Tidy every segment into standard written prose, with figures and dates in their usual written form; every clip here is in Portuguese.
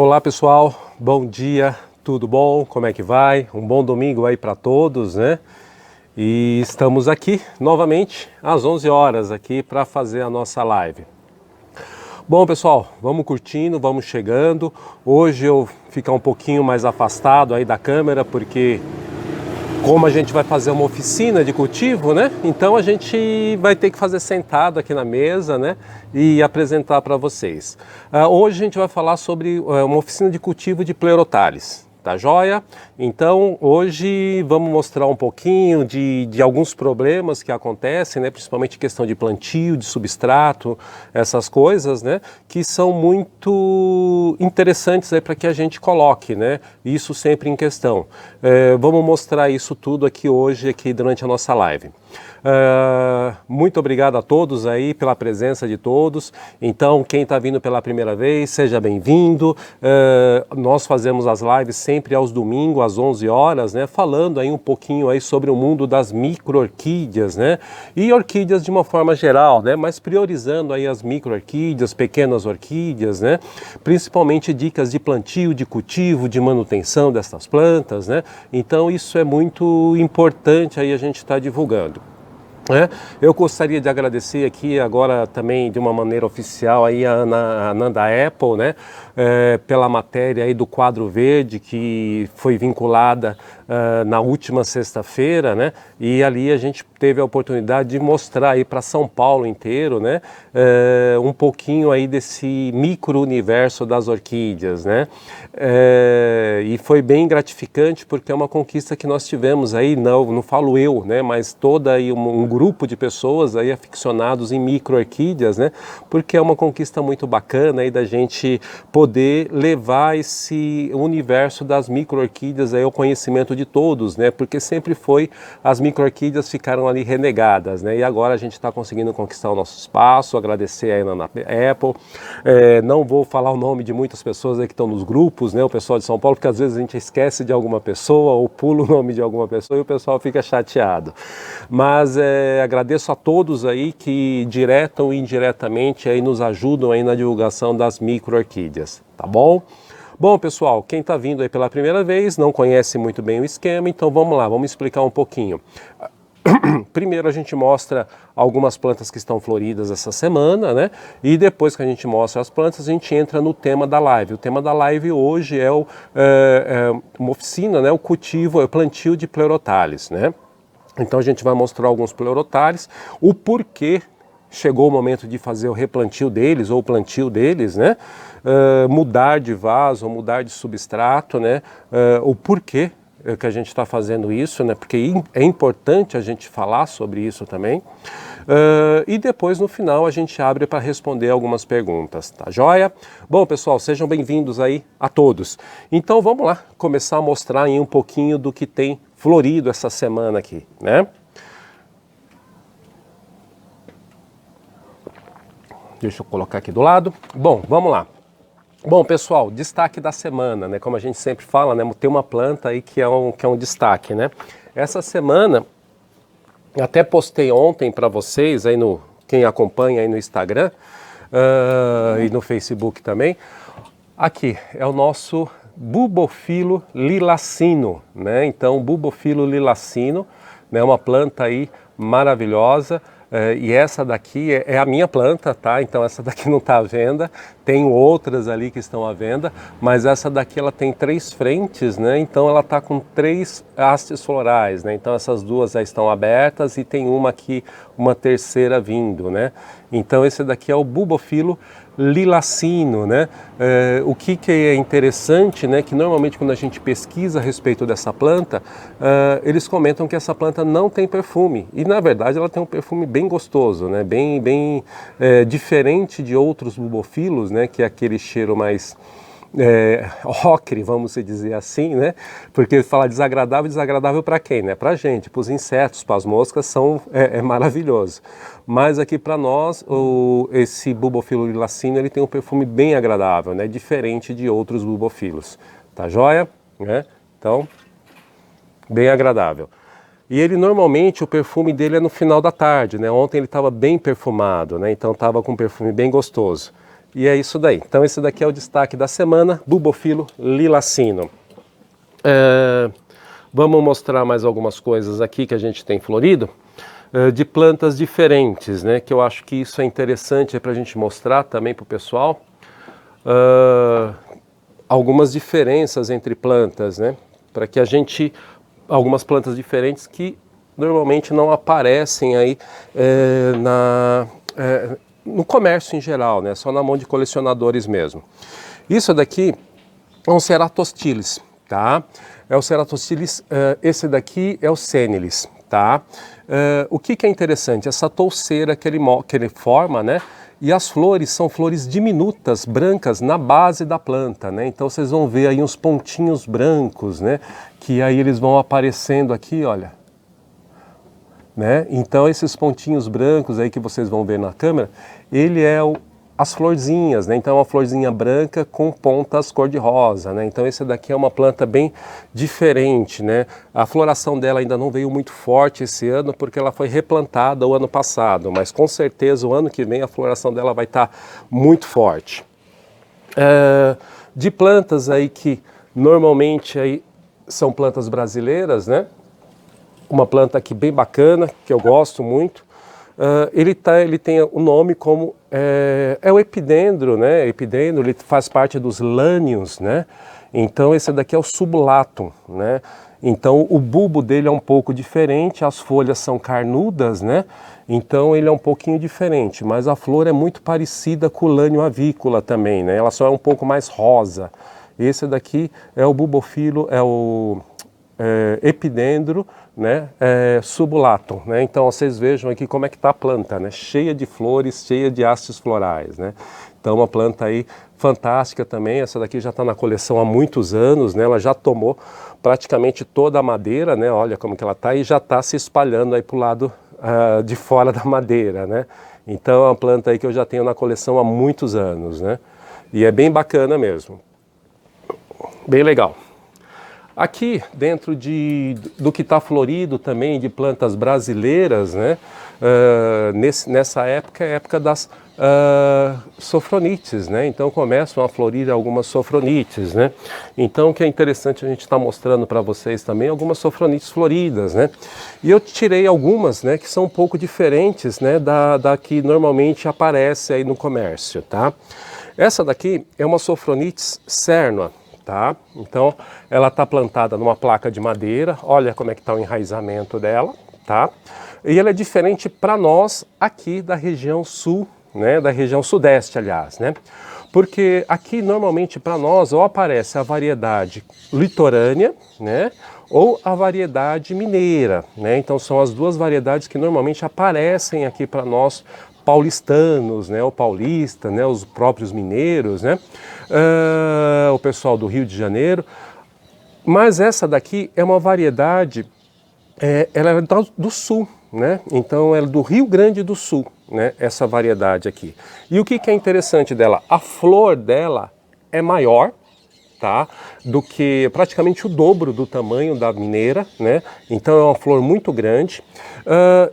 Olá pessoal, bom dia, tudo bom? Como é que vai? Um bom domingo aí para todos, né? E estamos aqui novamente às 11 horas aqui para fazer a nossa live. Bom pessoal, vamos curtindo, vamos chegando. Hoje eu vou ficar um pouquinho mais afastado aí da câmera porque como a gente vai fazer uma oficina de cultivo, né? Então a gente vai ter que fazer sentado aqui na mesa, né? E apresentar para vocês. Hoje a gente vai falar sobre uma oficina de cultivo de Pleurothales. Tá joia? Então hoje vamos mostrar um pouquinho de alguns problemas que acontecem, né? Principalmente questão de plantio, de substrato, essas coisas, né? Que são muito interessantes aí para que a gente coloque, né? Isso sempre em questão. Vamos mostrar isso tudo aqui hoje, aqui durante a nossa live. Muito obrigado a todos aí pela presença de todos. Então quem está vindo pela primeira vez, seja bem-vindo. Nós fazemos as lives sempre aos domingos às 11 horas, né, falando aí um pouquinho aí sobre o mundo das micro-orquídeas, né, e orquídeas de uma forma geral, né, mas priorizando aí as micro-orquídeas, pequenas orquídeas, né, principalmente dicas de plantio, de cultivo, de manutenção dessas plantas, né. Então isso é muito importante aí a gente estar divulgando. Eu gostaria de agradecer aqui agora também de uma maneira oficial aí a Ananda Apple, né, pela matéria aí do quadro verde que foi vinculada na última sexta-feira, né, e ali a gente teve a oportunidade de mostrar aí para São Paulo inteiro, né, um pouquinho aí desse micro-universo das orquídeas, né, e foi bem gratificante porque é uma conquista que nós tivemos aí, não falo eu, né, mas toda aí um grupo de pessoas aí aficionados em micro-orquídeas, né, porque é uma conquista muito bacana aí da gente poder levar esse universo das micro-orquídeas aí ao conhecimento de todos, né, porque sempre foi, as micro-orquídeas ficaram ali renegadas, né, e agora a gente está conseguindo conquistar o nosso espaço, agradecer aí na Apple. Não vou falar o nome de muitas pessoas aí que estão nos grupos, né, o pessoal de São Paulo, porque às vezes a gente esquece de alguma pessoa ou pula o nome de alguma pessoa e o pessoal fica chateado. Mas agradeço a todos aí que direta ou indiretamente aí nos ajudam aí na divulgação das micro-orquídeas, tá bom? Bom pessoal, quem está vindo aí pela primeira vez não conhece muito bem o esquema, então vamos lá, vamos explicar um pouquinho. Primeiro a gente mostra algumas plantas que estão floridas essa semana, né? E depois que a gente mostra as plantas, a gente entra no tema da live. O tema da live hoje é uma oficina, né? O cultivo, o plantio de Pleurothales, né? Então a gente vai mostrar alguns Pleurothales, o porquê chegou o momento de fazer o replantio deles ou o plantio deles, né? Mudar de vaso, mudar de substrato, né? O porquê que a gente está fazendo isso, né? Porque é importante a gente falar sobre isso também. E depois no final a gente abre para responder algumas perguntas, tá joia? Bom pessoal, sejam bem-vindos aí a todos. Então vamos lá começar a mostrar aí um pouquinho do que tem florido essa semana aqui, né? Deixa eu colocar aqui do lado. Bom, vamos lá. Bom, pessoal, destaque da semana, né? Como a gente sempre fala, né? Tem uma planta aí que é um destaque, né? Essa semana, até postei ontem para vocês, aí quem acompanha aí no Instagram e no Facebook também. Aqui é o nosso Bulbophyllum lilacino, né? Então, Bulbophyllum lilacino, né? Uma planta aí maravilhosa. E essa daqui é a minha planta, tá? Então essa daqui não está à venda, tem outras ali que estão à venda, mas essa daqui ela tem 3 frentes, né? Então ela está com 3 hastes florais, né? Então essas duas já estão abertas e tem uma aqui, uma terceira vindo, né? Então esse daqui é o Bulbophyllum lilacino, né? O que é interessante, né? Que normalmente quando a gente pesquisa a respeito dessa planta, eles comentam que essa planta não tem perfume e na verdade ela tem um perfume bem gostoso, né? Bem diferente de outros bulbophyllums, né? Que é aquele cheiro mais ocre, vamos dizer assim, né? Porque falar desagradável, desagradável para quem, né? Para a gente, para os insetos, para as moscas, é maravilhoso. Mas aqui para nós, esse Bulbophyllum lilacino, ele tem um perfume bem agradável, né? Diferente de outros bulbophyllums, tá joia? Né? Então, bem agradável. E ele normalmente, o perfume dele é no final da tarde, né? Ontem ele estava bem perfumado, né? Então estava com um perfume bem gostoso. E é isso daí. Então esse daqui é o destaque da semana, Bulbophyllum lilacino. Vamos mostrar mais algumas coisas aqui que a gente tem florido, de plantas diferentes, né? Que eu acho que isso é interessante para a gente mostrar também para o pessoal. Algumas diferenças entre plantas, né? Para que a gente... Algumas plantas diferentes que normalmente não aparecem aí no comércio em geral, né? Só na mão de colecionadores mesmo. Isso daqui é um Ceratostylis, tá? É o Ceratostylis, esse daqui é o Senilis, tá? O que é interessante? Essa touceira que ele forma, né? E as flores são flores diminutas, brancas, na base da planta, né? Então vocês vão ver aí uns pontinhos brancos, né? Que aí eles vão aparecendo aqui, olha. Né? Então esses pontinhos brancos aí que vocês vão ver na câmera, ele é as florzinhas, né? Então é uma florzinha branca com pontas cor-de-rosa, né? Então esse daqui é uma planta bem diferente, né? A floração dela ainda não veio muito forte esse ano porque ela foi replantada o ano passado, mas com certeza o ano que vem a floração dela vai estar muito forte. De plantas aí que normalmente aí são plantas brasileiras, né? Uma planta aqui bem bacana, que eu gosto muito. Ele tem o nome como... É o epidendro, né? Epidendro, ele faz parte dos lânios, né? Então esse daqui é o subulatum, né? Então o bulbo dele é um pouco diferente, as folhas são carnudas, né? Então ele é um pouquinho diferente, mas a flor é muito parecida com o lânio avícola também, né? Ela só é um pouco mais rosa. Esse daqui é o Bulbophyllum, é o epidendro, né, subulatum, né? Então vocês vejam aqui como é que está a planta, né? Cheia de flores, cheia de hastes florais, né? Então uma planta aí fantástica também. Essa daqui já está na coleção há muitos anos, né? Ela já tomou praticamente toda a madeira, né? Olha como que ela está e já está se espalhando aí para o lado de fora da madeira, né? Então é uma planta aí que eu já tenho na coleção há muitos anos, né? E é bem bacana mesmo, bem legal. Aqui, dentro do que está florido também de plantas brasileiras, né? Nessa época é a época das sofronites, né? Então começam a florir algumas sofronites, né? Então o que é interessante a gente está mostrando para vocês também algumas sofronites floridas, né? E eu tirei algumas, né? Que são um pouco diferentes, né? Da que normalmente aparece aí no comércio, tá? Essa daqui é uma Sophronites cernua. Tá? Então ela está plantada numa placa de madeira, olha como é que está o enraizamento dela, tá? E ela é diferente para nós aqui da região sul, né? Da região sudeste, aliás, né? Porque aqui normalmente para nós ou aparece a variedade litorânea, né? Ou a variedade mineira, né? Então são as duas variedades que normalmente aparecem aqui para nós paulistanos, né, o paulista, né, os próprios mineiros, né, o pessoal do Rio de Janeiro. Mas essa daqui é uma variedade, ela é do sul, né, então é do Rio Grande do Sul, né, essa variedade aqui. E o que é interessante dela? A flor dela é maior, tá? Do que praticamente o dobro do tamanho da mineira, né? Então é uma flor muito grande.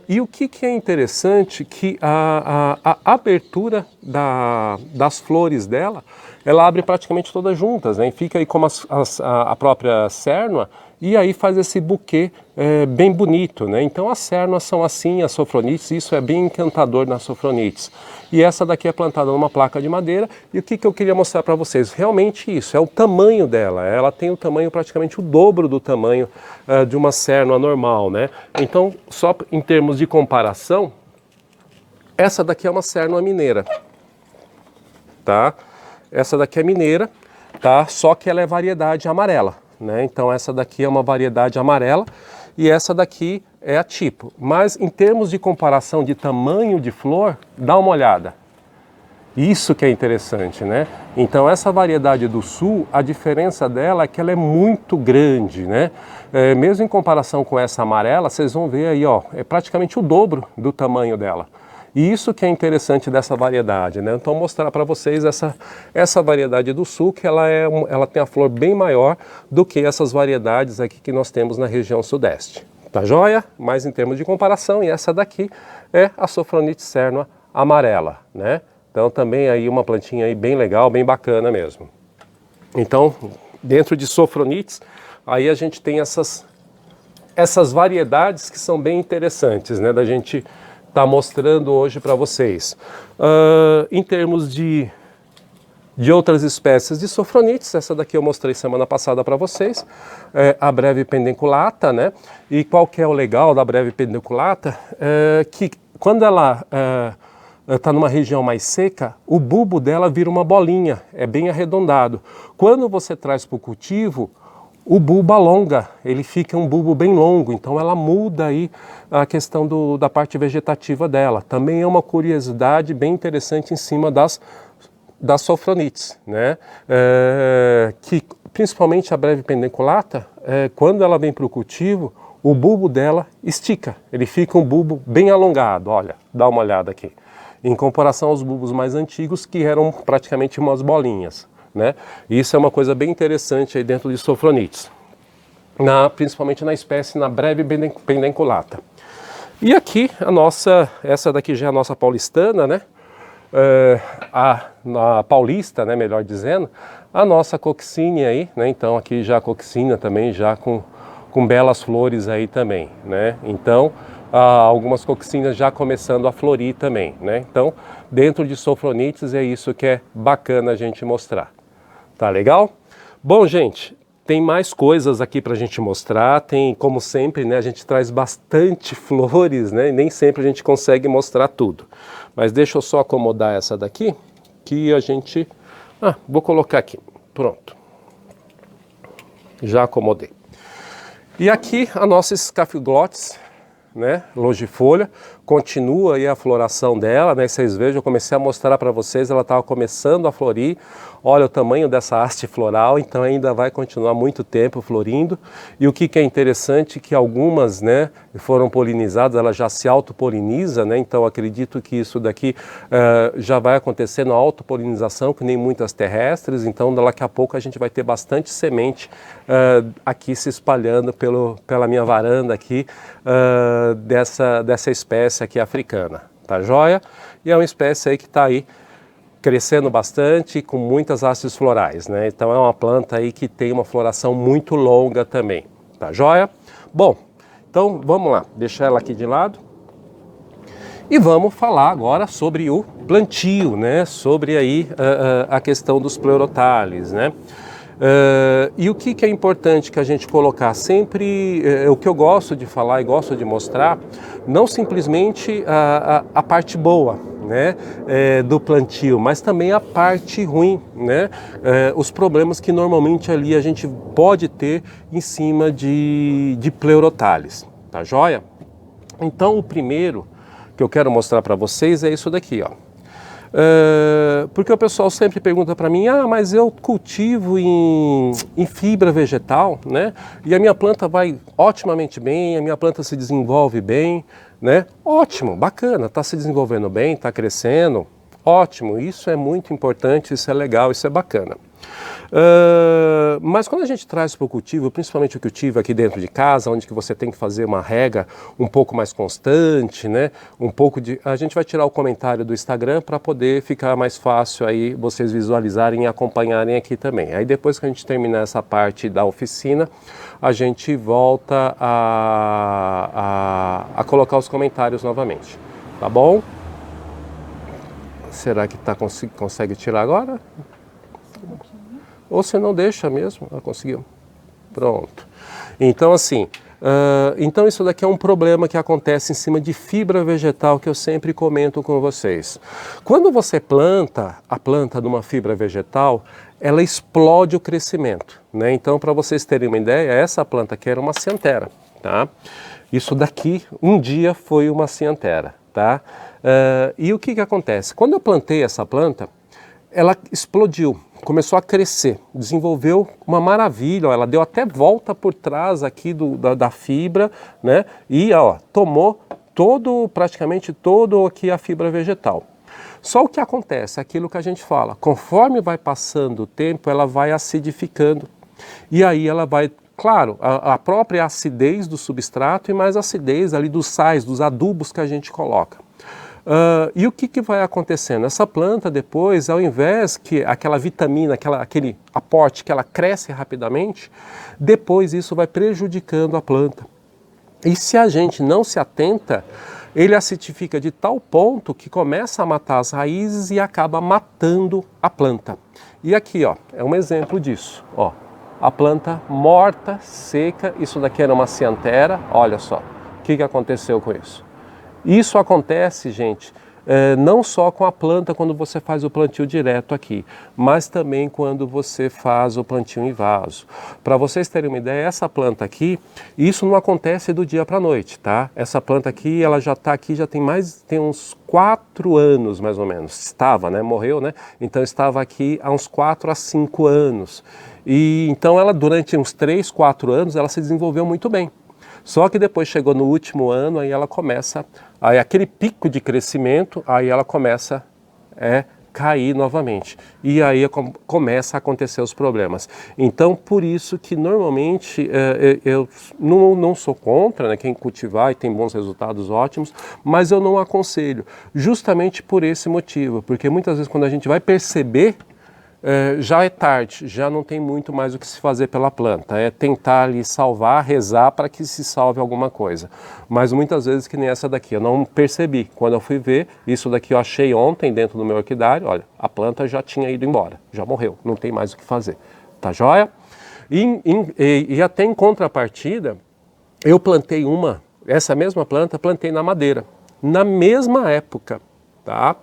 E o que é interessante que a abertura das flores dela, ela abre praticamente todas juntas, né? E fica aí como a própria cernua, e aí faz esse buquê bem bonito, né? Então as cernuas são assim, as sofronites, isso é bem encantador nas sofronites. E essa daqui é plantada numa placa de madeira, e o que eu queria mostrar para vocês? Realmente isso, é o tamanho dela, ela tem o tamanho praticamente o dobro do tamanho de uma cernua normal, né? Então, só em termos de comparação, essa daqui é uma cernua mineira, tá? Essa daqui é mineira, tá? Só que ela é variedade amarela, né? Então essa daqui é uma variedade amarela e essa daqui é a tipo. Mas em termos de comparação de tamanho de flor, dá uma olhada. Isso que é interessante, né? Então essa variedade do sul, a diferença dela é que ela é muito grande, né? Mesmo em comparação com essa amarela, vocês vão ver aí, ó, é praticamente o dobro do tamanho dela. E isso que é interessante dessa variedade, né? Então mostrar para vocês essa variedade do sul, que ela tem a flor bem maior do que essas variedades aqui que nós temos na região sudeste. Tá joia? Mas em termos de comparação, e essa daqui é a Sophronites cernua amarela, né? Então também aí uma plantinha aí bem legal, bem bacana mesmo. Então, dentro de Sophronites, aí a gente tem essas variedades que são bem interessantes, né, da gente estar mostrando hoje para vocês. Em termos de outras espécies de Sophronites, essa daqui eu mostrei semana passada para vocês, a breve pendeculata, né? E qual que é o legal da breve pendeculata? Que quando ela está numa região mais seca, o bulbo dela vira uma bolinha, é bem arredondado. Quando você traz para o cultivo, o bulbo alonga, ele fica um bulbo bem longo, então ela muda aí a questão da parte vegetativa dela. Também é uma curiosidade bem interessante em cima das Sophronites, né? Que principalmente a breve pendeculata, quando ela vem para o cultivo, o bulbo dela estica, ele fica um bulbo bem alongado, olha, dá uma olhada aqui. Em comparação aos bulbos mais antigos, que eram praticamente umas bolinhas, né? Isso é uma coisa bem interessante aí dentro de Sophronites, principalmente na espécie, na breve pendeculata. E aqui, essa daqui já é a nossa paulistana, né? A paulista, né, melhor dizendo, a nossa Coccinea aí, né? Então aqui já a Coccinea também, já com belas flores aí também, né? Então, algumas Coccineas já começando a florir também, né? Então, dentro de Sophronites é isso que é bacana a gente mostrar. Tá legal? Bom, gente, tem mais coisas aqui pra gente mostrar, tem, como sempre, né, a gente traz bastante flores, né? E nem sempre a gente consegue mostrar tudo. Mas deixa eu só acomodar essa daqui, que a gente... vou colocar aqui, pronto. Já acomodei. E aqui a nossa Scaphyglottis, né, longifolha, continua aí a floração dela, né, vocês vejam, eu comecei a mostrar para vocês, ela estava começando a florir, olha o tamanho dessa haste floral, então ainda vai continuar muito tempo florindo, e o que é interessante, que algumas, né, foram polinizadas, ela já se autopoliniza, né, então acredito que isso daqui já vai acontecendo a autopolinização, que nem muitas terrestres, então daqui a pouco a gente vai ter bastante semente aqui se espalhando pela minha varanda aqui, dessa espécie aqui africana, tá joia? E é uma espécie aí que está aí crescendo bastante, com muitas hastes florais, né? Então é uma planta aí que tem uma floração muito longa também, tá joia? Bom, então vamos lá, deixar ela aqui de lado e vamos falar agora sobre o plantio, né? Sobre aí a questão dos Pleurothales, né? E o que é importante que a gente colocar sempre, o que eu gosto de falar e gosto de mostrar, não simplesmente a parte boa, né, do plantio, mas também a parte ruim, né, os problemas que normalmente ali a gente pode ter em cima de Pleurothales, tá joia? Então o primeiro que eu quero mostrar para vocês é isso daqui, ó. Porque o pessoal sempre pergunta para mim, mas eu cultivo em fibra vegetal, né? E a minha planta vai otimamente bem, a minha planta se desenvolve bem, né? Ótimo, bacana, está se desenvolvendo bem, está crescendo, ótimo, isso é muito importante, isso é legal, isso é bacana. Mas quando a gente traz para o cultivo, principalmente o cultivo aqui dentro de casa, onde que você tem que fazer uma rega um pouco mais constante, né? A gente vai tirar o comentário do Instagram para poder ficar mais fácil aí vocês visualizarem e acompanharem aqui também. Aí depois que a gente terminar essa parte da oficina, a gente volta a colocar os comentários novamente, tá bom? Será que consegue tirar agora? Ou você não deixa mesmo? Conseguiu. Pronto. Então assim, então isso daqui é um problema que acontece em cima de fibra vegetal que eu sempre comento com vocês. Quando você planta a planta de uma fibra vegetal, ela explode o crescimento, né? Então para vocês terem uma ideia, essa planta aqui era uma ciantera, tá? Isso daqui um dia foi uma ciantera, tá? E o que acontece? Quando eu plantei essa planta, ela explodiu, começou a crescer, desenvolveu uma maravilha, ela deu até volta por trás aqui da fibra, né? E ó, tomou praticamente todo aqui a fibra vegetal. Só o que acontece, aquilo que a gente fala, conforme vai passando o tempo, ela vai acidificando. E aí ela vai, claro, a própria acidez do substrato e mais acidez ali dos sais, dos adubos que a gente coloca. E o que vai acontecendo? Essa planta depois, ao invés que aquela vitamina, aquele aporte que ela cresce rapidamente, depois isso vai prejudicando a planta. E se a gente não se atenta, ele acidifica de tal ponto que começa a matar as raízes e acaba matando a planta. E aqui, ó, é um exemplo disso, ó. A planta morta, seca, isso daqui era uma ciantera, olha só, o que aconteceu com isso? Isso acontece, gente, não só com a planta quando você faz o plantio direto aqui, mas também quando você faz o plantio em vaso. Para vocês terem uma ideia, essa planta aqui, isso não acontece do dia para a noite, tá? Essa planta aqui, ela já está aqui, já tem uns 4 anos mais ou menos. Estava, né? Morreu, né? Então estava aqui há uns 4 a 5 anos. E então ela, durante uns 3, 4 anos, ela se desenvolveu muito bem. Só que depois chegou no último ano, aí ela começa, aí aquele pico de crescimento, aí ela começa a cair novamente. E aí começa a acontecer os problemas. Então, por isso que normalmente eu não sou contra, né, quem cultivar e tem bons resultados ótimos, mas eu não aconselho, justamente por esse motivo, porque muitas vezes quando a gente vai perceber, já é tarde, já não tem muito mais o que se fazer pela planta, é tentar ali salvar, rezar para que se salve alguma coisa, mas muitas vezes que nem essa daqui, eu não percebi, quando eu fui ver, isso daqui eu achei ontem dentro do meu orquidário, olha, a planta já tinha ido embora, já morreu, não tem mais o que fazer, tá joia? E até em contrapartida, eu plantei essa mesma planta, plantei na madeira, na mesma época, tá?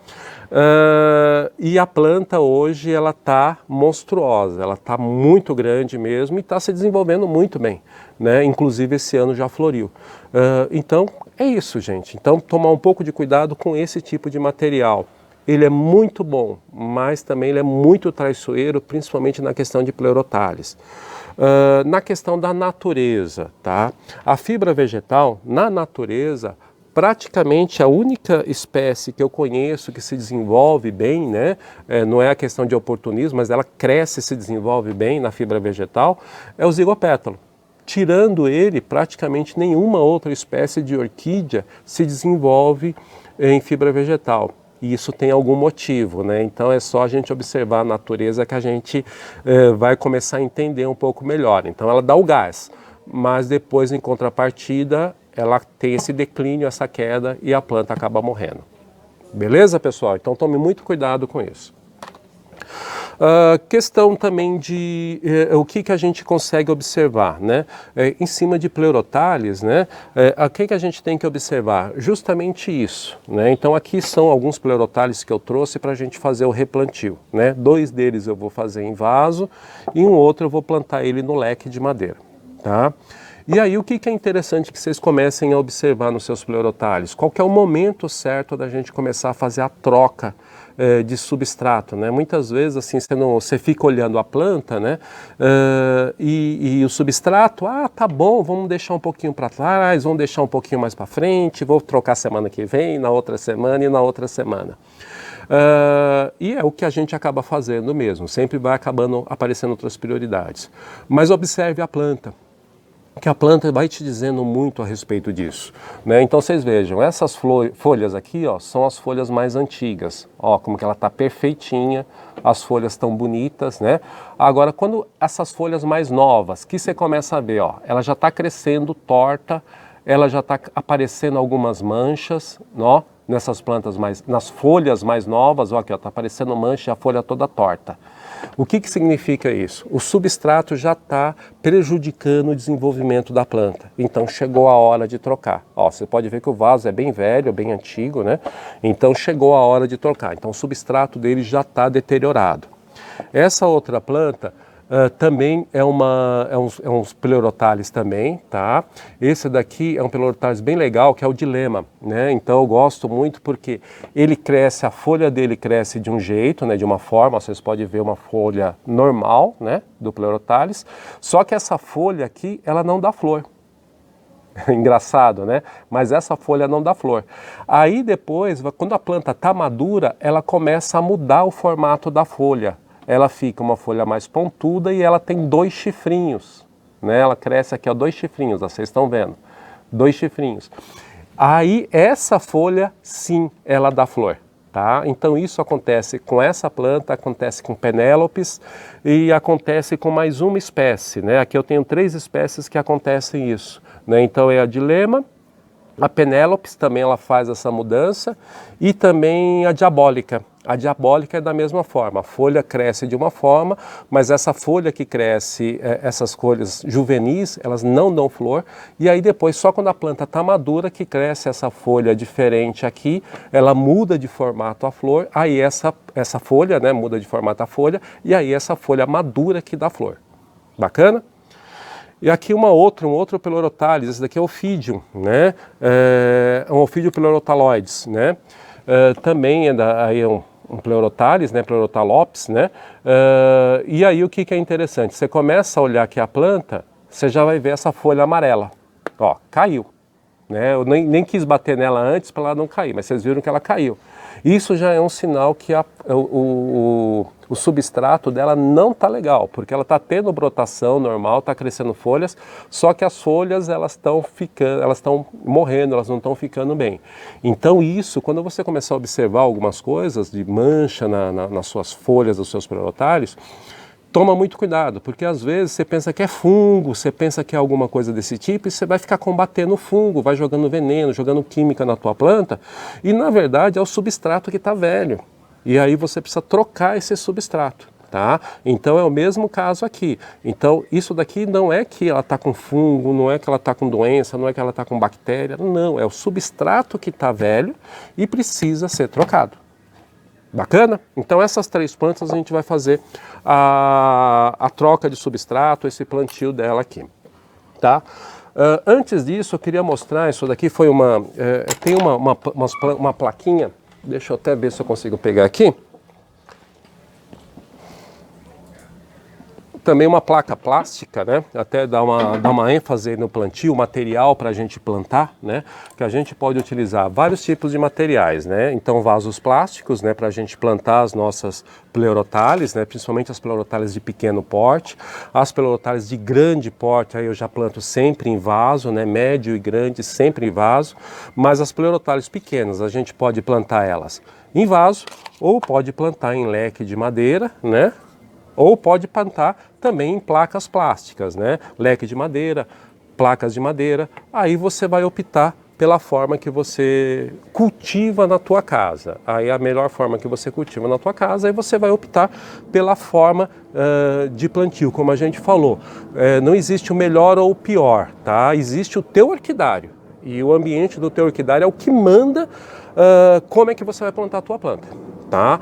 E a planta hoje ela está monstruosa, ela está muito grande mesmo e está se desenvolvendo muito bem, né? Inclusive esse ano já floriu. Então é isso, gente. Então tomar um pouco de cuidado com esse tipo de material. Ele é muito bom, mas também ele é muito traiçoeiro, principalmente na questão de Pleurothales. Na questão da natureza, tá? A fibra vegetal, na natureza, praticamente a única espécie que eu conheço que se desenvolve bem, né? Não é a questão de oportunismo, mas ela cresce e se desenvolve bem na fibra vegetal, é o zigopétalo. Tirando ele, praticamente nenhuma outra espécie de orquídea se desenvolve em fibra vegetal. E isso tem algum motivo, né? Então é só a gente observar a natureza que a gente vai começar a entender um pouco melhor. Então ela dá o gás, mas depois em contrapartida ela tem esse declínio, essa queda e a planta acaba morrendo. Beleza, pessoal? Então tome muito cuidado com isso. Questão também de o que a gente consegue observar, né? Em cima de Pleurothales, né? O que a gente tem que observar? Justamente isso, né? Então aqui são alguns Pleurothales que eu trouxe para a gente fazer o replantio, né? 2 deles eu vou fazer em vaso e um outro eu vou plantar ele no leque de madeira, tá? E aí o que é interessante que vocês comecem a observar nos seus Pleurothales? Qual que é o momento certo da gente começar a fazer a troca de substrato, né? Muitas vezes assim você fica olhando a planta, né? E o substrato, tá bom, vamos deixar um pouquinho para trás, vamos deixar um pouquinho mais para frente, vou trocar semana que vem, na outra semana e na outra semana. E é o que a gente acaba fazendo mesmo, sempre vai acabando aparecendo outras prioridades. Mas observe a planta, que a planta vai te dizendo muito a respeito disso, né? Então vocês vejam, essas folhas aqui, ó, são as folhas mais antigas, ó, como que ela está perfeitinha, as folhas estão bonitas, né? Agora, quando essas folhas mais novas, que você começa a ver, ó, ela já está crescendo torta, ela já está aparecendo algumas manchas, ó, nessas plantas nas folhas mais novas, ó, aqui, ó, está aparecendo mancha e a folha toda torta. O que significa isso? O substrato já está prejudicando o desenvolvimento da planta. Então chegou a hora de trocar. Ó, você pode ver que o vaso é bem velho, bem antigo, né? Então chegou a hora de trocar. Então o substrato dele já está deteriorado. Essa outra planta também é uns Pleurothales também, tá? Esse daqui é um Pleurothales bem legal, que é o dilema, né? Então eu gosto muito porque ele cresce, a folha dele cresce de um jeito, né? De uma forma, vocês podem ver uma folha normal, né? Do Pleurothales, só que essa folha aqui, ela não dá flor. Engraçado, né? Mas essa folha não dá flor. Aí depois, quando a planta está madura, ela começa a mudar o formato da folha. Ela fica uma folha mais pontuda e ela tem 2 chifrinhos, né? Ela cresce aqui, ó, 2 chifrinhos, ó, vocês estão vendo, 2 chifrinhos. Aí essa folha, sim, ela dá flor. Tá? Então isso acontece com essa planta, acontece com Penélopes e acontece com mais uma espécie, né? Aqui eu tenho 3 espécies que acontecem isso, né? Então é a Dilema, a Penélopes também ela faz essa mudança e também a Diabólica. A Diabólica é da mesma forma, a folha cresce de uma forma, mas essa folha que cresce, essas folhas juvenis, elas não dão flor, e aí depois, só quando a planta está madura, que cresce essa folha diferente aqui, ela muda de formato a flor, aí essa folha, né, muda de formato a folha, e aí essa folha madura que dá flor. Bacana? E aqui um outro Pleurothales, esse daqui é o Ophidium, né? É um Ophidium Pleurothaloides, né? Também aí é um Pleurothales, né? Pleurothalops, né? E aí o que é interessante? Você começa a olhar aqui a planta, você já vai ver essa folha amarela. Ó, caiu. Né? Eu nem quis bater nela antes para ela não cair, mas vocês viram que ela caiu. Isso já é um sinal que o substrato dela não está legal, porque ela está tendo brotação normal, está crescendo folhas, só que as folhas elas estão morrendo, elas não estão ficando bem. Então isso, quando você começar a observar algumas coisas de mancha nas suas folhas, dos seus Pleurothales, toma muito cuidado, porque às vezes você pensa que é fungo, você pensa que é alguma coisa desse tipo e você vai ficar combatendo o fungo, vai jogando veneno, jogando química na tua planta e na verdade é o substrato que está velho. E aí você precisa trocar esse substrato, tá? Então é o mesmo caso aqui. Então isso daqui não é que ela está com fungo, não é que ela está com doença, não é que ela está com bactéria, não, é o substrato que está velho e precisa ser trocado. Bacana? Então essas 3 plantas a gente vai fazer a troca de substrato, esse plantio dela aqui, tá? Antes disso eu queria mostrar, isso daqui foi tem uma plaquinha, deixa eu até ver se eu consigo pegar aqui. Também uma placa plástica, né? Até dá uma ênfase no plantio, material para a gente plantar, né? Que a gente pode utilizar vários tipos de materiais, né? Então vasos plásticos, né? Para a gente plantar as nossas Pleurothales, né? Principalmente as Pleurothales de pequeno porte, as Pleurothales de grande porte, aí eu já planto sempre em vaso, né? Médio e grande sempre em vaso, mas as Pleurothales pequenas a gente pode plantar elas em vaso ou pode plantar em leque de madeira, né? Ou pode plantar também em placas plásticas, né? Leque de madeira, placas de madeira. Aí você vai optar pela forma que você cultiva na tua casa. Aí a melhor forma que você cultiva na tua casa, aí você vai optar pela forma de plantio, como a gente falou. Não existe o melhor ou o pior, tá? Existe o teu orquidário. E o ambiente do teu orquidário é o que manda como é que você vai plantar a tua planta, tá?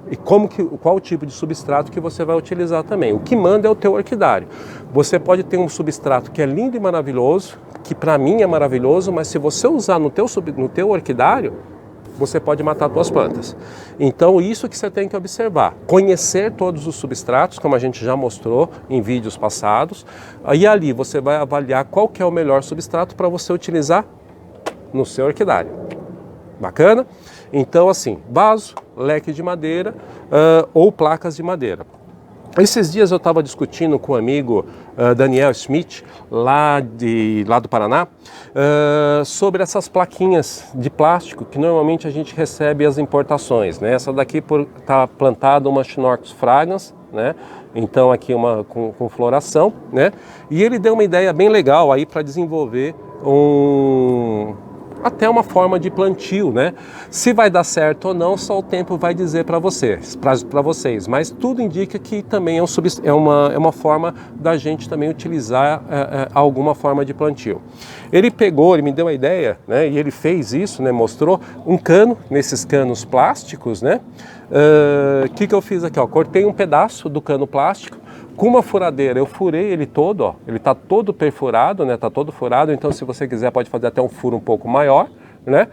E qual o tipo de substrato que você vai utilizar também. O que manda é o teu orquidário. Você pode ter um substrato que é lindo e maravilhoso, que para mim é maravilhoso, mas se você usar no teu orquidário, você pode matar as tuas plantas. Então isso que você tem que observar. Conhecer todos os substratos, como a gente já mostrou em vídeos passados. E ali você vai avaliar qual que é o melhor substrato para você utilizar no seu orquidário. Bacana? Então assim, vaso, leque de madeira ou placas de madeira. Esses dias eu estava discutindo com o amigo Daniel Schmidt, lá do Paraná, sobre essas plaquinhas de plástico que normalmente a gente recebe as importações, né? Essa daqui está plantada uma Schnorx fragrans, né? Então aqui com floração, né? E ele deu uma ideia bem legal aí para desenvolver até uma forma de plantio, né? Se vai dar certo ou não, só o tempo vai dizer para vocês, mas tudo indica que também é uma forma da gente também utilizar alguma forma de plantio. Ele me deu a ideia, né? E ele fez isso, né? Mostrou um cano, nesses canos plásticos, né? Que eu fiz aqui, ó? Cortei um pedaço do cano plástico, com uma furadeira eu furei ele todo, ó, ele está todo perfurado, né, tá todo furado, então se você quiser pode fazer até um furo um pouco maior, né?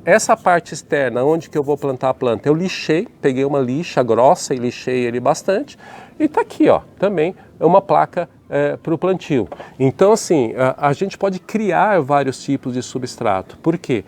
Essa parte externa, onde que eu vou plantar a planta, eu lixei, peguei uma lixa grossa e lixei ele bastante, e tá aqui, ó, também é uma placa para o plantio. Então assim, a gente pode criar vários tipos de substrato. Por quê?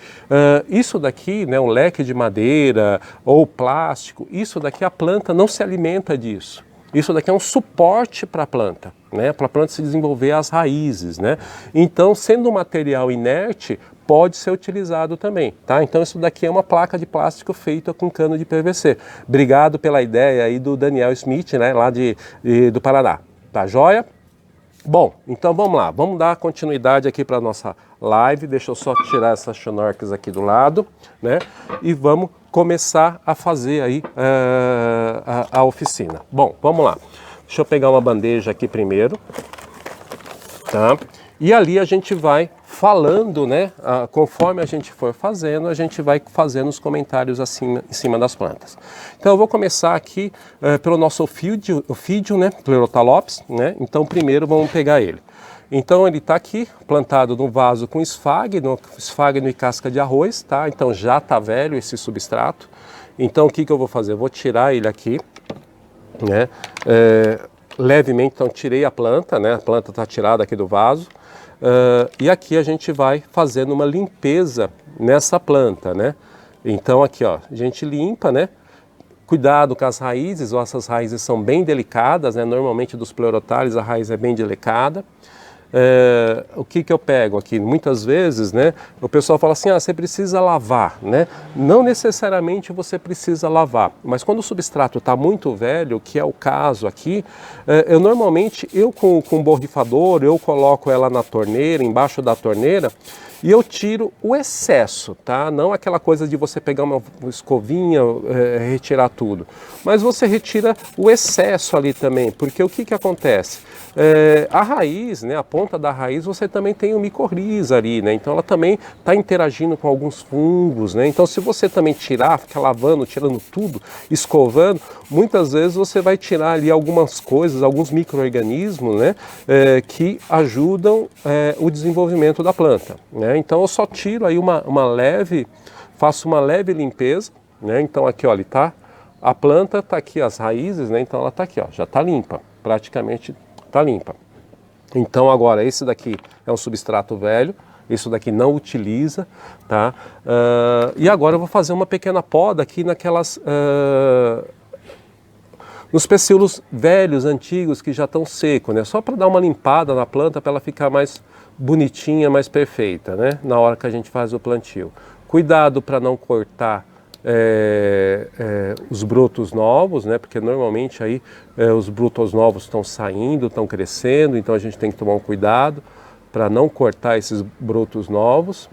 Isso daqui, né, um leque de madeira ou plástico, isso daqui a planta não se alimenta disso. Isso daqui é um suporte para a planta, né? Para a planta se desenvolver as raízes, né? Então, sendo um material inerte, pode ser utilizado também, tá? Então isso daqui é uma placa de plástico feita com cano de PVC. Obrigado pela ideia aí do Daniel Smith, né, lá do Paraná. Tá joia? Bom, então vamos lá, vamos dar continuidade aqui para a nossa live. Deixa eu só tirar essas chornocas aqui do lado, né? E vamos começar a fazer aí a oficina. Bom, vamos lá. Deixa eu pegar uma bandeja aqui primeiro, tá? E ali a gente vai falando, né? Conforme a gente for fazendo, a gente vai fazendo os comentários assim em cima das plantas. Então eu vou começar aqui pelo nosso ofídio, né? Pleurotalopes, né? Então primeiro vamos pegar ele. Então ele está aqui plantado num vaso com esfagno e casca de arroz, tá? Então já está velho esse substrato. Então o que eu vou fazer? Eu vou tirar ele aqui, né? Levemente, então tirei a planta, né? A planta está tirada aqui do vaso. E aqui a gente vai fazendo uma limpeza nessa planta, né? Então aqui, ó, a gente limpa, né? Cuidado com as raízes, essas raízes são bem delicadas, né? Normalmente dos pleurotálios a raiz é bem delicada. O que eu pego aqui? Muitas vezes, né, o pessoal fala assim, você precisa lavar, né? Não necessariamente você precisa lavar, mas quando o substrato está muito velho, que é o caso aqui, eu normalmente, com borrifador, eu coloco ela na torneira, embaixo da torneira, e eu tiro o excesso, tá? Não aquela coisa de você pegar uma escovinha, retirar tudo. Mas você retira o excesso ali também, porque o que acontece? A raiz, né, a ponta da raiz, você também tem o micorriza ali, né? Então ela também está interagindo com alguns fungos, né? Então se você também tirar, ficar lavando, tirando tudo, escovando, muitas vezes você vai tirar ali algumas coisas, alguns micro-organismos, né, que ajudam o desenvolvimento da planta, né? Então eu só tiro aí faço uma leve limpeza, né? Então aqui, olha, a planta está aqui, as raízes, né? Então ela está aqui, ó, já está limpa, praticamente está limpa. Então agora esse daqui é um substrato velho, isso daqui não utiliza, tá? E agora eu vou fazer uma pequena poda aqui nos pecíolos velhos, antigos, que já estão secos, né? Só para dar uma limpada na planta, para ela ficar mais bonitinha, mais perfeita, né? Na hora que a gente faz o plantio. Cuidado para não cortar os brotos novos, né? Porque normalmente aí os brotos novos estão saindo, estão crescendo, então a gente tem que tomar um cuidado para não cortar esses brotos novos.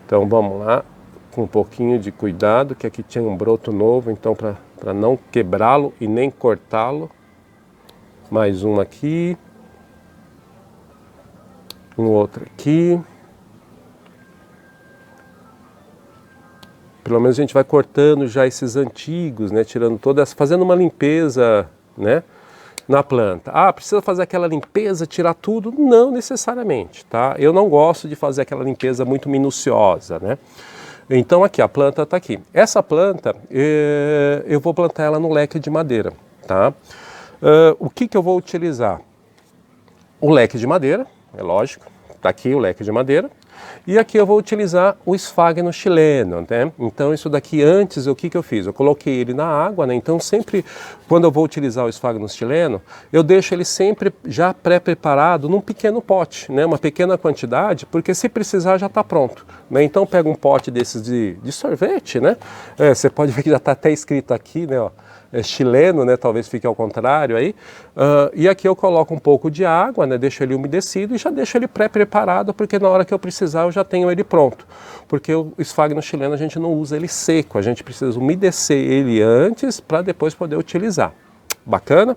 Então vamos lá, com um pouquinho de cuidado, que aqui tinha um broto novo, então para não quebrá-lo e nem cortá-lo. Mais um aqui. Um outro aqui. Pelo menos a gente vai cortando já esses antigos, né? Tirando fazendo uma limpeza, né, na planta. Precisa fazer aquela limpeza, tirar tudo? Não necessariamente, tá? Eu não gosto de fazer aquela limpeza muito minuciosa, né? Então aqui, a planta está aqui. Essa planta, eu vou plantar ela no leque de madeira, tá? O que eu vou utilizar? O leque de madeira, é lógico, está aqui o leque de madeira. E aqui eu vou utilizar o esfagno chileno, né? Então isso daqui antes, o que eu fiz? Eu coloquei ele na água, né? Então sempre, quando eu vou utilizar o esfagno chileno, eu deixo ele sempre já pré-preparado num pequeno pote, né? Uma pequena quantidade, porque se precisar já está pronto, né? Então pega um pote desses de sorvete, né? Você pode ver que já está até escrito aqui, né? Ó, chileno, né? Talvez fique ao contrário aí. E aqui eu coloco um pouco de água, né? Deixo ele umedecido e já deixo ele pré-preparado, porque na hora que eu precisar eu já tenho ele pronto. Porque o esfagno chileno a gente não usa ele seco, a gente precisa umedecer ele antes para depois poder utilizar. Bacana?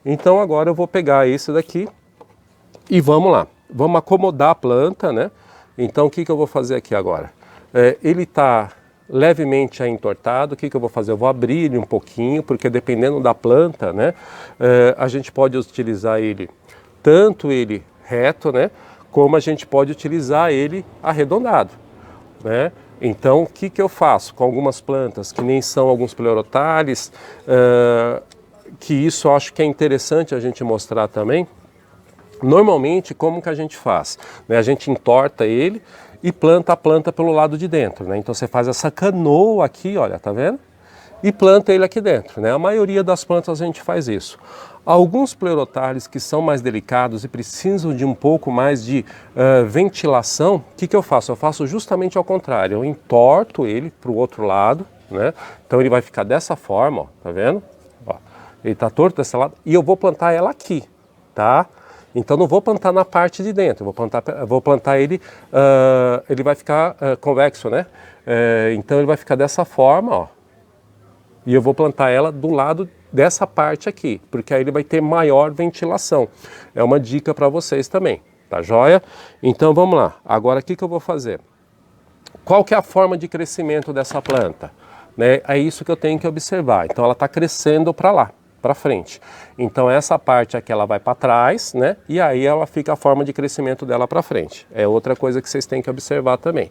Então agora eu vou pegar esse daqui e vamos lá. Vamos acomodar a planta, né? Então o que eu vou fazer aqui agora? Ele está levemente entortado. O que eu vou fazer? Eu vou abrir ele um pouquinho, porque dependendo da planta, né, a gente pode utilizar ele, tanto ele reto, né, como a gente pode utilizar ele arredondado, né? Então, o que eu faço com algumas plantas, que nem são alguns pleurotális, que isso eu acho que é interessante a gente mostrar também. Normalmente, como que a gente faz? Né, a gente entorta ele e planta a planta pelo lado de dentro, né? Então você faz essa canoa aqui, olha, tá vendo? e planta ele aqui dentro, né? A maioria das plantas a gente faz isso. Alguns pleurotários que são mais delicados e precisam de um pouco mais de ventilação, o que eu faço? Eu faço justamente ao contrário, eu entorto ele para o outro lado, né? Então ele vai ficar dessa forma, ó, tá vendo? Ó, ele está torto desse lado e eu vou plantar ela aqui, tá? Então não vou plantar na parte de dentro, vou plantar ele, ele vai ficar convexo, né? Então ele vai ficar dessa forma, ó. E eu vou plantar ela do lado dessa parte aqui, porque aí ele vai ter maior ventilação. É uma dica para vocês também, tá joia? Então vamos lá, agora o que eu vou fazer? Qual que é a forma de crescimento dessa planta? Né? É isso que eu tenho que observar. Então ela está crescendo para lá, para frente. Então essa parte aqui ela vai para trás, né? E aí ela fica a forma de crescimento dela para frente. É outra coisa que vocês têm que observar também.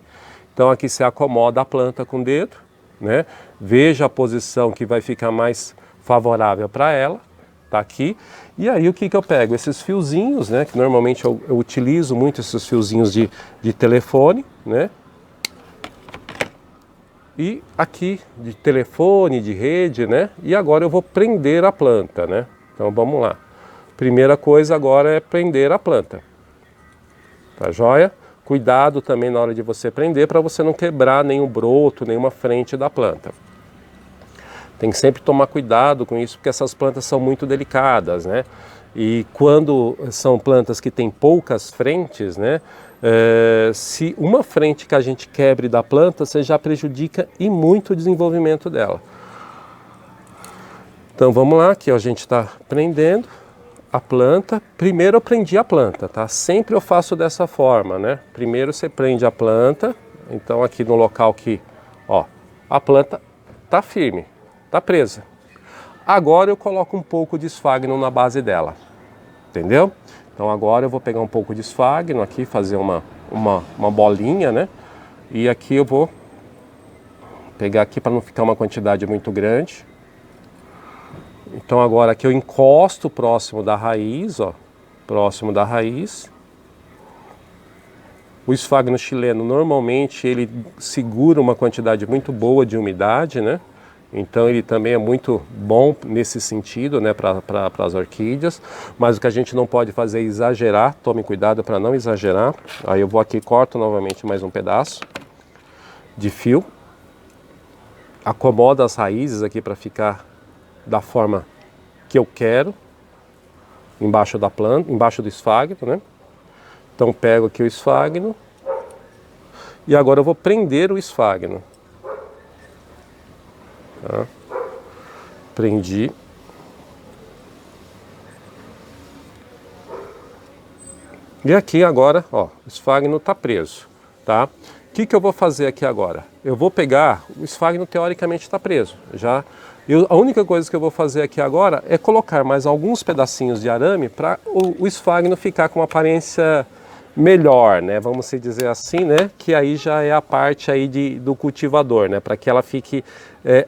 Então aqui você acomoda a planta com o dedo, né? Veja a posição que vai ficar mais favorável para ela, tá aqui. E aí o que eu pego? Esses fiozinhos, né? Que normalmente eu utilizo muito esses fiozinhos de telefone, né? E aqui de telefone, de rede, né? E agora eu vou prender a planta, né? Então vamos lá. Primeira coisa agora é prender a planta. Tá joia? Cuidado também na hora de você prender para você não quebrar nenhum broto, nenhuma frente da planta. Tem que sempre tomar cuidado com isso porque essas plantas são muito delicadas, né? E quando são plantas que têm poucas frentes, né? Se uma frente que a gente quebre da planta, você já prejudica e muito o desenvolvimento dela. Então vamos lá, aqui ó, a gente está prendendo a planta. Primeiro eu prendi a planta, tá? Sempre eu faço dessa forma, né? Primeiro você prende a planta, então aqui no local que, ó, a planta tá firme, tá presa. Agora eu coloco um pouco de esfagno na base dela, entendeu? Então agora eu vou pegar um pouco de esfagno aqui, fazer uma bolinha, né? E aqui eu vou pegar aqui para não ficar uma quantidade muito grande. Então agora aqui eu encosto próximo da raiz, ó, próximo da raiz. O esfagno chileno normalmente ele segura uma quantidade muito boa de umidade, né? Então ele também é muito bom nesse sentido, né, para as orquídeas. Mas o que a gente não pode fazer é exagerar, tome cuidado para não exagerar. Aí eu vou aqui e corto novamente mais um pedaço de fio. Acomodo as raízes aqui para ficar da forma que eu quero, embaixo da planta, embaixo do esfagno, né? Então pego aqui o esfagno e agora eu vou prender o esfagno. Tá? Prendi. E aqui agora, ó, o esfagno está preso, tá? O que eu vou fazer aqui agora? Eu vou pegar, o esfagno teoricamente está preso, já. A única coisa que eu vou fazer aqui agora é colocar mais alguns pedacinhos de arame para o esfagno ficar com uma aparência melhor, né? Vamos dizer assim, né? Que aí já é a parte aí do cultivador, né? Para que ela fique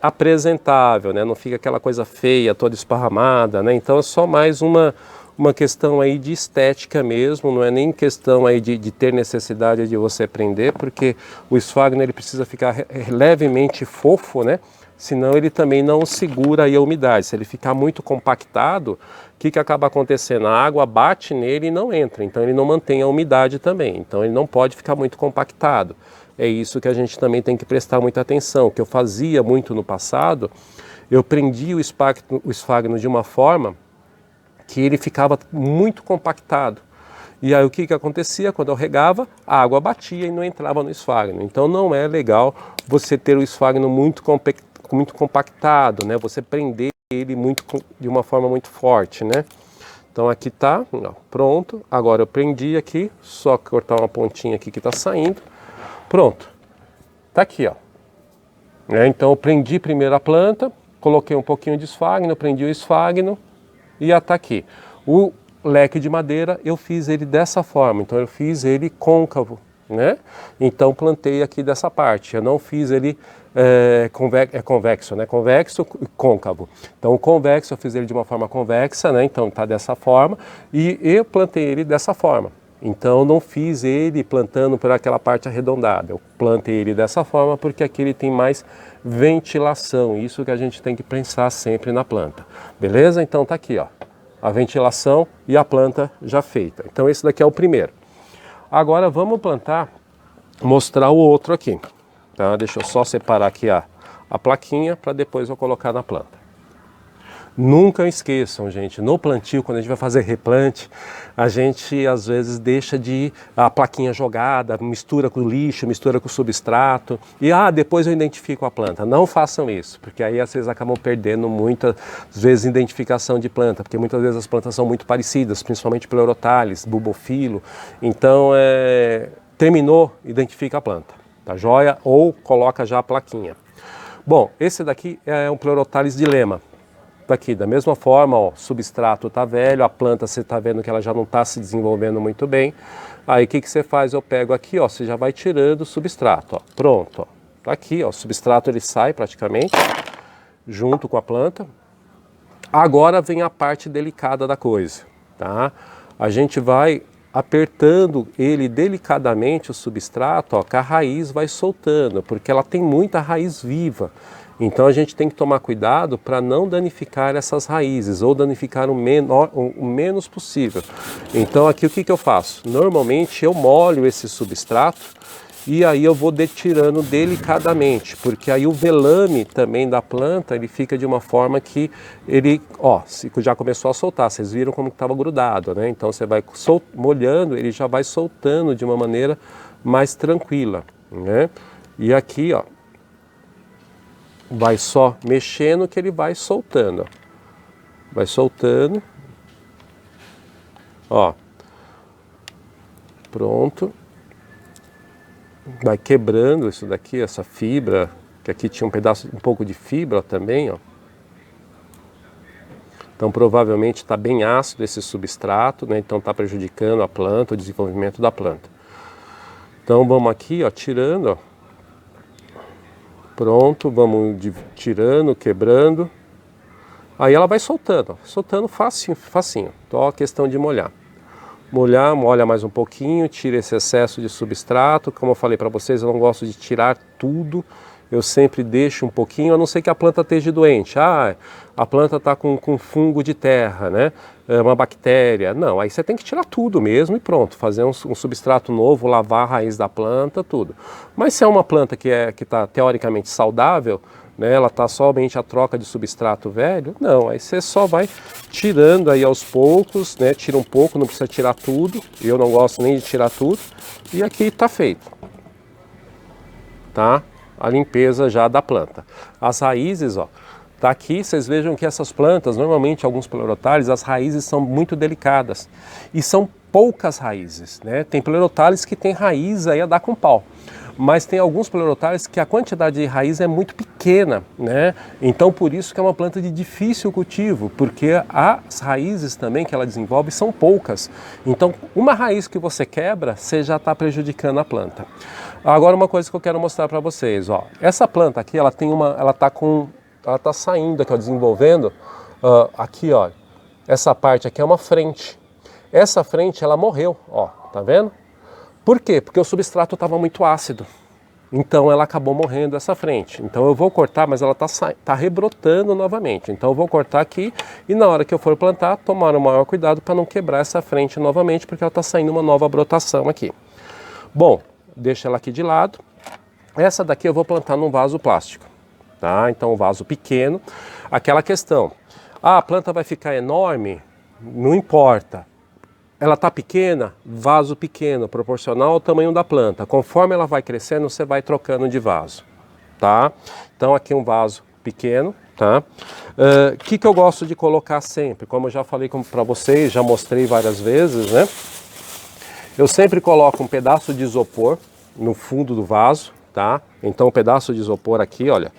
apresentável, né? Não fica aquela coisa feia, toda esparramada, né? Então é só mais uma questão aí de estética mesmo, não é nem questão aí de ter necessidade de você prender, porque o esfagno ele precisa ficar levemente fofo, né? Senão ele também não segura aí a umidade. Se ele ficar muito compactado, o que acaba acontecendo? A água bate nele e não entra, então ele não mantém a umidade também. Então ele não pode ficar muito compactado. É isso que a gente também tem que prestar muita atenção. O que eu fazia muito no passado, eu prendia o esfagno de uma forma que ele ficava muito compactado. E aí o que acontecia? Quando eu regava, a água batia e não entrava no esfagno. Então não é legal você ter o esfagno muito compactado, né? Você prender ele de uma forma muito forte, né? Então aqui tá, ó, pronto. Agora eu prendi aqui, só cortar uma pontinha aqui que tá saindo. Pronto. Tá aqui, ó. Então eu prendi primeiro a planta, coloquei um pouquinho de esfagno, prendi o esfagno e já tá aqui. O leque de madeira eu fiz ele dessa forma, então eu fiz ele côncavo, né? Então plantei aqui dessa parte, eu não fiz ele convexo, né? Convexo e côncavo. Então o convexo eu fiz ele de uma forma convexa, né? Então tá dessa forma e eu plantei ele dessa forma. Então não fiz ele plantando por aquela parte arredondada. Eu plantei ele dessa forma porque aqui ele tem mais ventilação. Isso que a gente tem que pensar sempre na planta. Beleza? Então tá aqui, ó, a ventilação e a planta já feita. Então esse daqui é o primeiro. Agora vamos plantar, mostrar o outro aqui. Tá? Deixa eu só separar aqui a plaquinha para depois eu colocar na planta. Nunca esqueçam, gente, no plantio, quando a gente vai fazer replante, a gente às vezes deixa a plaquinha jogada, mistura com o lixo, mistura com o substrato e depois eu identifico a planta. Não façam isso, porque aí vocês acabam perdendo muitas vezes identificação de planta, porque muitas vezes as plantas são muito parecidas, principalmente Pleurothales, Bulbophyllum. Então, terminou, identifica a planta, tá joia? Ou coloca já a plaquinha. Bom, esse daqui é um Pleurothales dilema. Aqui, da mesma forma, ó, o substrato está velho, a planta você está vendo que ela já não está se desenvolvendo muito bem. Aí o que você faz? Eu pego aqui, ó, você já vai tirando o substrato, ó, pronto. Ó, tá aqui, ó, o substrato ele sai praticamente junto com a planta. Agora vem a parte delicada da coisa, tá? A gente vai apertando ele delicadamente, o substrato, ó, que a raiz vai soltando, porque ela tem muita raiz viva. Então a gente tem que tomar cuidado para não danificar essas raízes ou danificar o menos possível. Então aqui o que eu faço? Normalmente eu molho esse substrato e aí eu vou tirando delicadamente, porque aí o velame também da planta ele fica de uma forma que ele, ó, já começou a soltar, vocês viram como estava grudado, né? Então você vai molhando, ele já vai soltando de uma maneira mais tranquila, né? E aqui, ó, vai só mexendo que ele vai soltando, ó. Vai soltando, ó, pronto, vai quebrando isso daqui, essa fibra, que aqui tinha um pouco de fibra também, ó. Então provavelmente está bem ácido esse substrato, né? Então está prejudicando a planta, o desenvolvimento da planta. Então vamos aqui, ó, tirando, ó. Pronto, vamos tirando, quebrando. Aí ela vai soltando, ó, soltando facinho, facinho. Então a questão de molhar. Molha mais um pouquinho, tira esse excesso de substrato. Como eu falei para vocês, eu não gosto de tirar tudo. Eu sempre deixo um pouquinho, a não ser que a planta esteja doente. A planta está com fungo de terra, né? Uma bactéria. Não, aí você tem que tirar tudo mesmo e pronto. Fazer um substrato novo, lavar a raiz da planta, tudo. Mas se é uma planta que está teoricamente saudável, né, ela está somente a troca de substrato velho, não, aí você só vai tirando aí aos poucos, né? Tira um pouco, não precisa tirar tudo. Eu não gosto nem de tirar tudo. E aqui está feito. Tá? A limpeza já da planta. As raízes, ó, tá aqui, vocês vejam que essas plantas, normalmente alguns Pleurothales, as raízes são muito delicadas e são poucas raízes, né? Tem Pleurothales que tem raiz aí a dar com pau, mas tem alguns Pleurothales que a quantidade de raiz é muito pequena, né? Então por isso que é uma planta de difícil cultivo, porque as raízes também que ela desenvolve são poucas. Então uma raiz que você quebra, você já está prejudicando a planta. Agora uma coisa que eu quero mostrar para vocês, ó, essa planta aqui, ela tá saindo aqui, ó, desenvolvendo, aqui, ó, essa parte aqui é uma frente. Essa frente, ela morreu, ó, tá vendo? Por quê? Porque o substrato estava muito ácido. Então ela acabou morrendo essa frente. Então eu vou cortar, mas ela tá rebrotando novamente. Então eu vou cortar aqui e na hora que eu for plantar, tomar o maior cuidado para não quebrar essa frente novamente, porque ela está saindo uma nova brotação aqui. Bom, deixa ela aqui de lado. Essa daqui eu vou plantar num vaso plástico, tá? Então um vaso pequeno. Aquela questão, a planta vai ficar enorme? Não importa. Ela está pequena, vaso pequeno, proporcional ao tamanho da planta. Conforme ela vai crescendo, você vai trocando de vaso, tá? Então aqui um vaso pequeno, tá? Que eu gosto de colocar sempre? Como eu já falei para vocês, já mostrei várias vezes, né? Eu sempre coloco um pedaço de isopor no fundo do vaso, tá? Então um pedaço de isopor aqui, olha.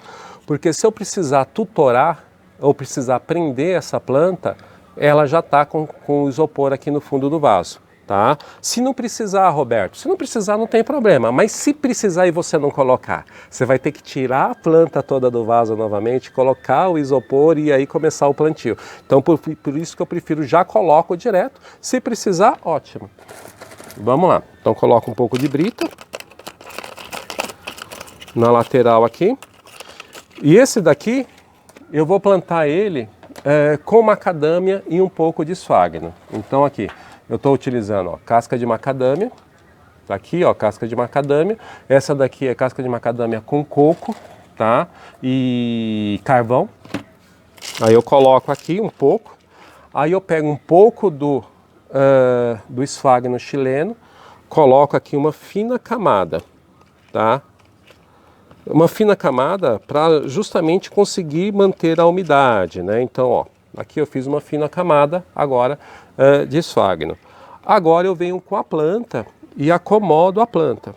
Porque se eu precisar tutorar ou precisar prender essa planta, ela já está com o isopor aqui no fundo do vaso, tá? Se não precisar, Roberto, se não precisar não tem problema, mas se precisar e você não colocar, você vai ter que tirar a planta toda do vaso novamente, colocar o isopor e aí começar o plantio. Então por isso que eu prefiro já coloco direto, se precisar, ótimo. Vamos lá. Então coloca um pouco de brita na lateral aqui. E esse daqui, eu vou plantar ele com macadâmia e um pouco de esfagno. Então aqui, eu estou utilizando, ó, casca de macadâmia. Aqui, ó, casca de macadâmia. Essa daqui é casca de macadâmia com coco, tá? E carvão. Aí eu coloco aqui um pouco. Aí eu pego um pouco do esfagno chileno, coloco aqui uma fina camada, tá? Uma fina camada para justamente conseguir manter a umidade, né? Então, ó, aqui eu fiz uma fina camada agora de esfagno. Agora eu venho com a planta e acomodo a planta,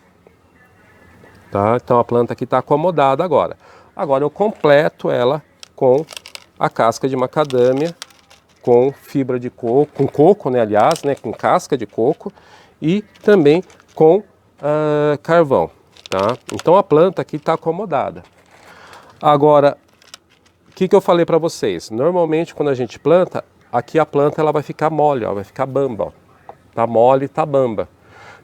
tá? Então a planta aqui está acomodada agora. Agora eu completo ela com a casca de macadâmia, com fibra de coco, com coco, né, aliás, né, com casca de coco e também com carvão, tá? Então a planta aqui está acomodada. Agora, o que eu falei para vocês? Normalmente quando a gente planta, aqui a planta ela vai ficar mole, ó, vai ficar bamba, ó. Tá mole, tá bamba.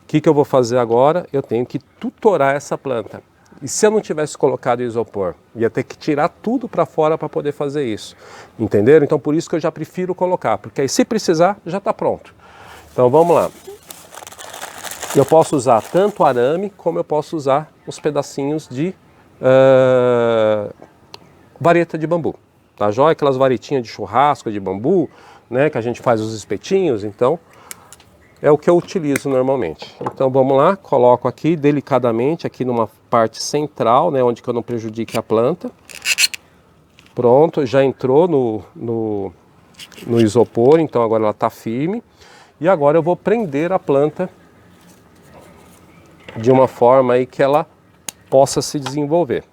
O que eu vou fazer agora? Eu tenho que tutorar essa planta. E se eu não tivesse colocado isopor, ia ter que tirar tudo para fora para poder fazer isso. Entenderam? Então por isso que eu já prefiro colocar, porque aí se precisar, já está pronto. Então vamos lá. Eu posso usar tanto arame, como eu posso usar os pedacinhos de vareta de bambu. Tá joia? Aquelas varetinhas de churrasco de bambu, né, que a gente faz os espetinhos, então é o que eu utilizo normalmente. Então vamos lá, coloco aqui delicadamente, aqui numa parte central, né, onde que eu não prejudique a planta. Pronto, já entrou no isopor, então agora ela está firme. E agora eu vou prender a planta de uma forma aí que ela possa se desenvolver.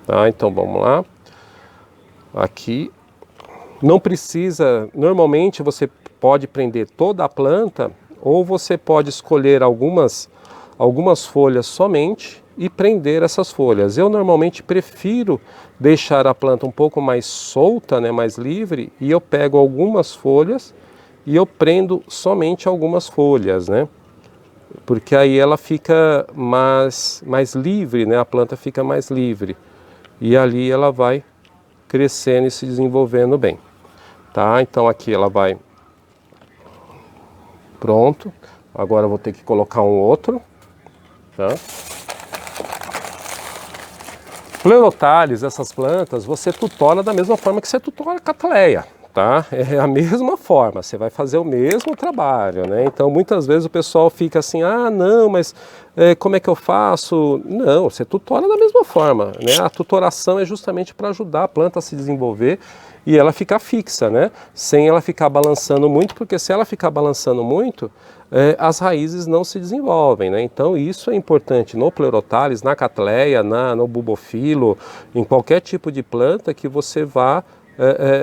Tá, então vamos lá. Aqui. Não precisa, normalmente você pode prender toda a planta ou você pode escolher algumas folhas somente e prender essas folhas. Eu normalmente prefiro deixar a planta um pouco mais solta, né, mais livre, e eu pego algumas folhas e eu prendo somente algumas folhas, né? Porque aí ela fica mais livre, né? A planta fica mais livre e ali ela vai crescendo e se desenvolvendo bem. Tá? Então aqui ela vai. Pronto. Agora eu vou ter que colocar um outro. Tá? Pleurothales, essas plantas, você tutora da mesma forma que você tutora a catleia. Tá? É a mesma forma, você vai fazer o mesmo trabalho, né? Então muitas vezes o pessoal fica assim, ah não, mas como é que eu faço? Não, você tutora da mesma forma, né? A tutoração é justamente para ajudar a planta a se desenvolver e ela ficar fixa, né? Sem ela ficar balançando muito, porque se ela ficar balançando muito, as raízes não se desenvolvem, né? Então isso é importante no Pleurothales, na catleia, no bulbofilo, em qualquer tipo de planta que você vá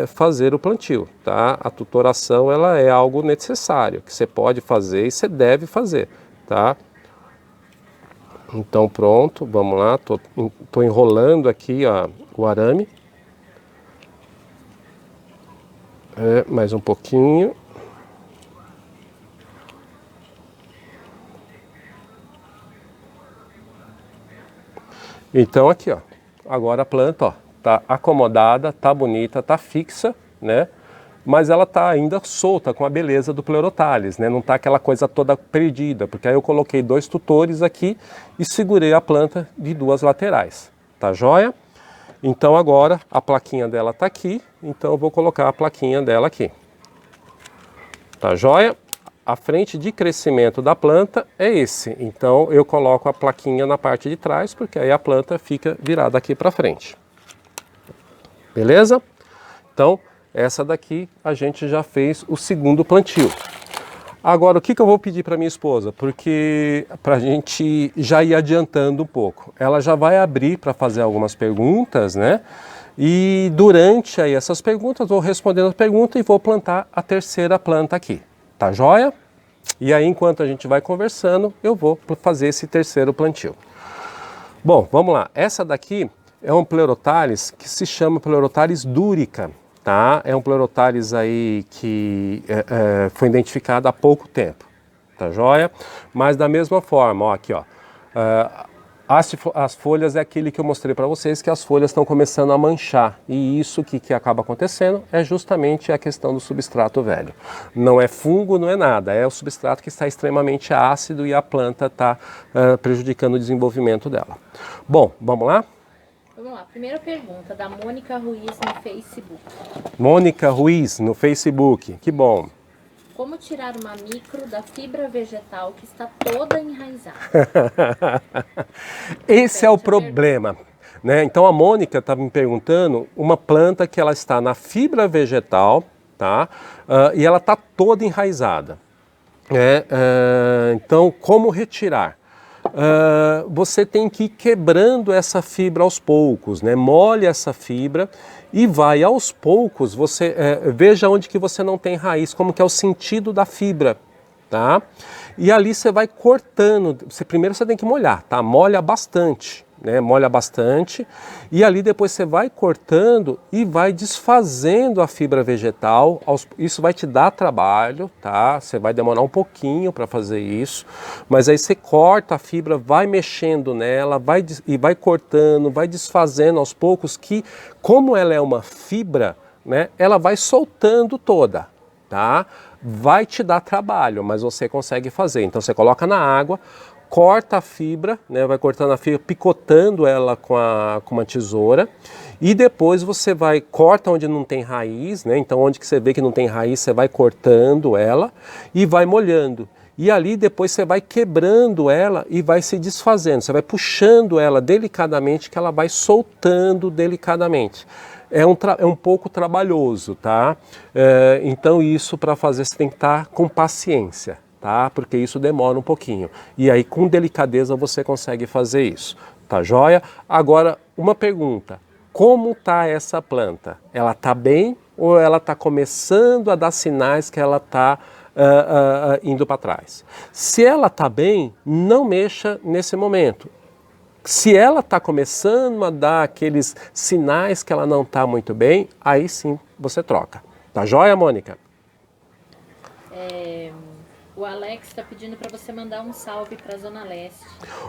fazer o plantio, tá? A tutoração ela é algo necessário, que você pode fazer e você deve fazer, tá? Então pronto, vamos lá, tô enrolando aqui, ó, o arame. Mais um pouquinho. Então aqui, ó, agora a planta, ó, tá acomodada, tá bonita, tá fixa, né? Mas ela tá ainda solta com a beleza do Pleurothales, né? Não tá aquela coisa toda perdida, porque aí eu coloquei 2 tutores aqui e segurei a planta de 2 laterais, tá joia? Então agora a plaquinha dela tá aqui, então eu vou colocar a plaquinha dela aqui. Tá joia? A frente de crescimento da planta é esse, então eu coloco a plaquinha na parte de trás, porque aí a planta fica virada aqui para frente. Beleza? Então, essa daqui a gente já fez o segundo plantio. Agora, o que eu vou pedir para minha esposa? Porque para a gente já ir adiantando um pouco. Ela já vai abrir para fazer algumas perguntas, né? E durante aí essas perguntas, vou respondendo as perguntas e vou plantar a terceira planta aqui. Tá joia? E aí, enquanto a gente vai conversando, eu vou fazer esse terceiro plantio. Bom, vamos lá. Essa daqui é um Pleurothales que se chama Pleurothales durica. tá? É um Pleurotalis aí que foi identificado há pouco tempo, tá joia? Mas da mesma forma, ó, aqui, ó, as folhas é aquele que eu mostrei para vocês, que as folhas estão começando a manchar. E isso que acaba acontecendo é justamente a questão do substrato velho. Não é fungo, não é nada, é o substrato que está extremamente ácido e a planta está prejudicando o desenvolvimento dela. Bom, vamos lá? Vamos lá, primeira pergunta da Mônica Ruiz no Facebook. Mônica Ruiz no Facebook, que bom. Como tirar uma micro da fibra vegetal que está toda enraizada? Esse é o problema, né? Então a Mônica está me perguntando uma planta que ela está na fibra vegetal, tá? E ela está toda enraizada. Então, como retirar? Você tem que ir quebrando essa fibra aos poucos, né? Molhe essa fibra e vai aos poucos, você veja onde que você não tem raiz, como que é o sentido da fibra, tá? E ali você vai cortando, primeiro você tem que molhar, tá? Molha bastante, né? Molha bastante e ali depois você vai cortando e vai desfazendo a fibra vegetal, isso vai te dar trabalho, tá? Você vai demorar um pouquinho para fazer isso, mas aí você corta a fibra, vai mexendo nela, vai cortando, vai desfazendo aos poucos, que como ela é uma fibra, né? Ela vai soltando toda, tá? Vai te dar trabalho, mas você consegue fazer. Então você coloca na água, corta a fibra, né? Vai cortando a fibra, picotando ela com uma tesoura e depois você corta onde não tem raiz, né? Então onde que você vê que não tem raiz, você vai cortando ela e vai molhando. E ali depois você vai quebrando ela e vai se desfazendo, você vai puxando ela delicadamente, que ela vai soltando delicadamente. É um pouco trabalhoso, tá? Então isso para fazer você tem que estar com paciência, tá? Porque isso demora um pouquinho. E aí com delicadeza você consegue fazer isso, tá joia? Agora, uma pergunta, como tá essa planta? Ela tá bem ou ela tá começando a dar sinais que ela tá indo para trás? Se ela tá bem, não mexa nesse momento. Se ela está começando a dar aqueles sinais que ela não está muito bem, aí sim você troca. Tá joia, Mônica? O Alex está pedindo para você mandar um salve para a Zona Leste.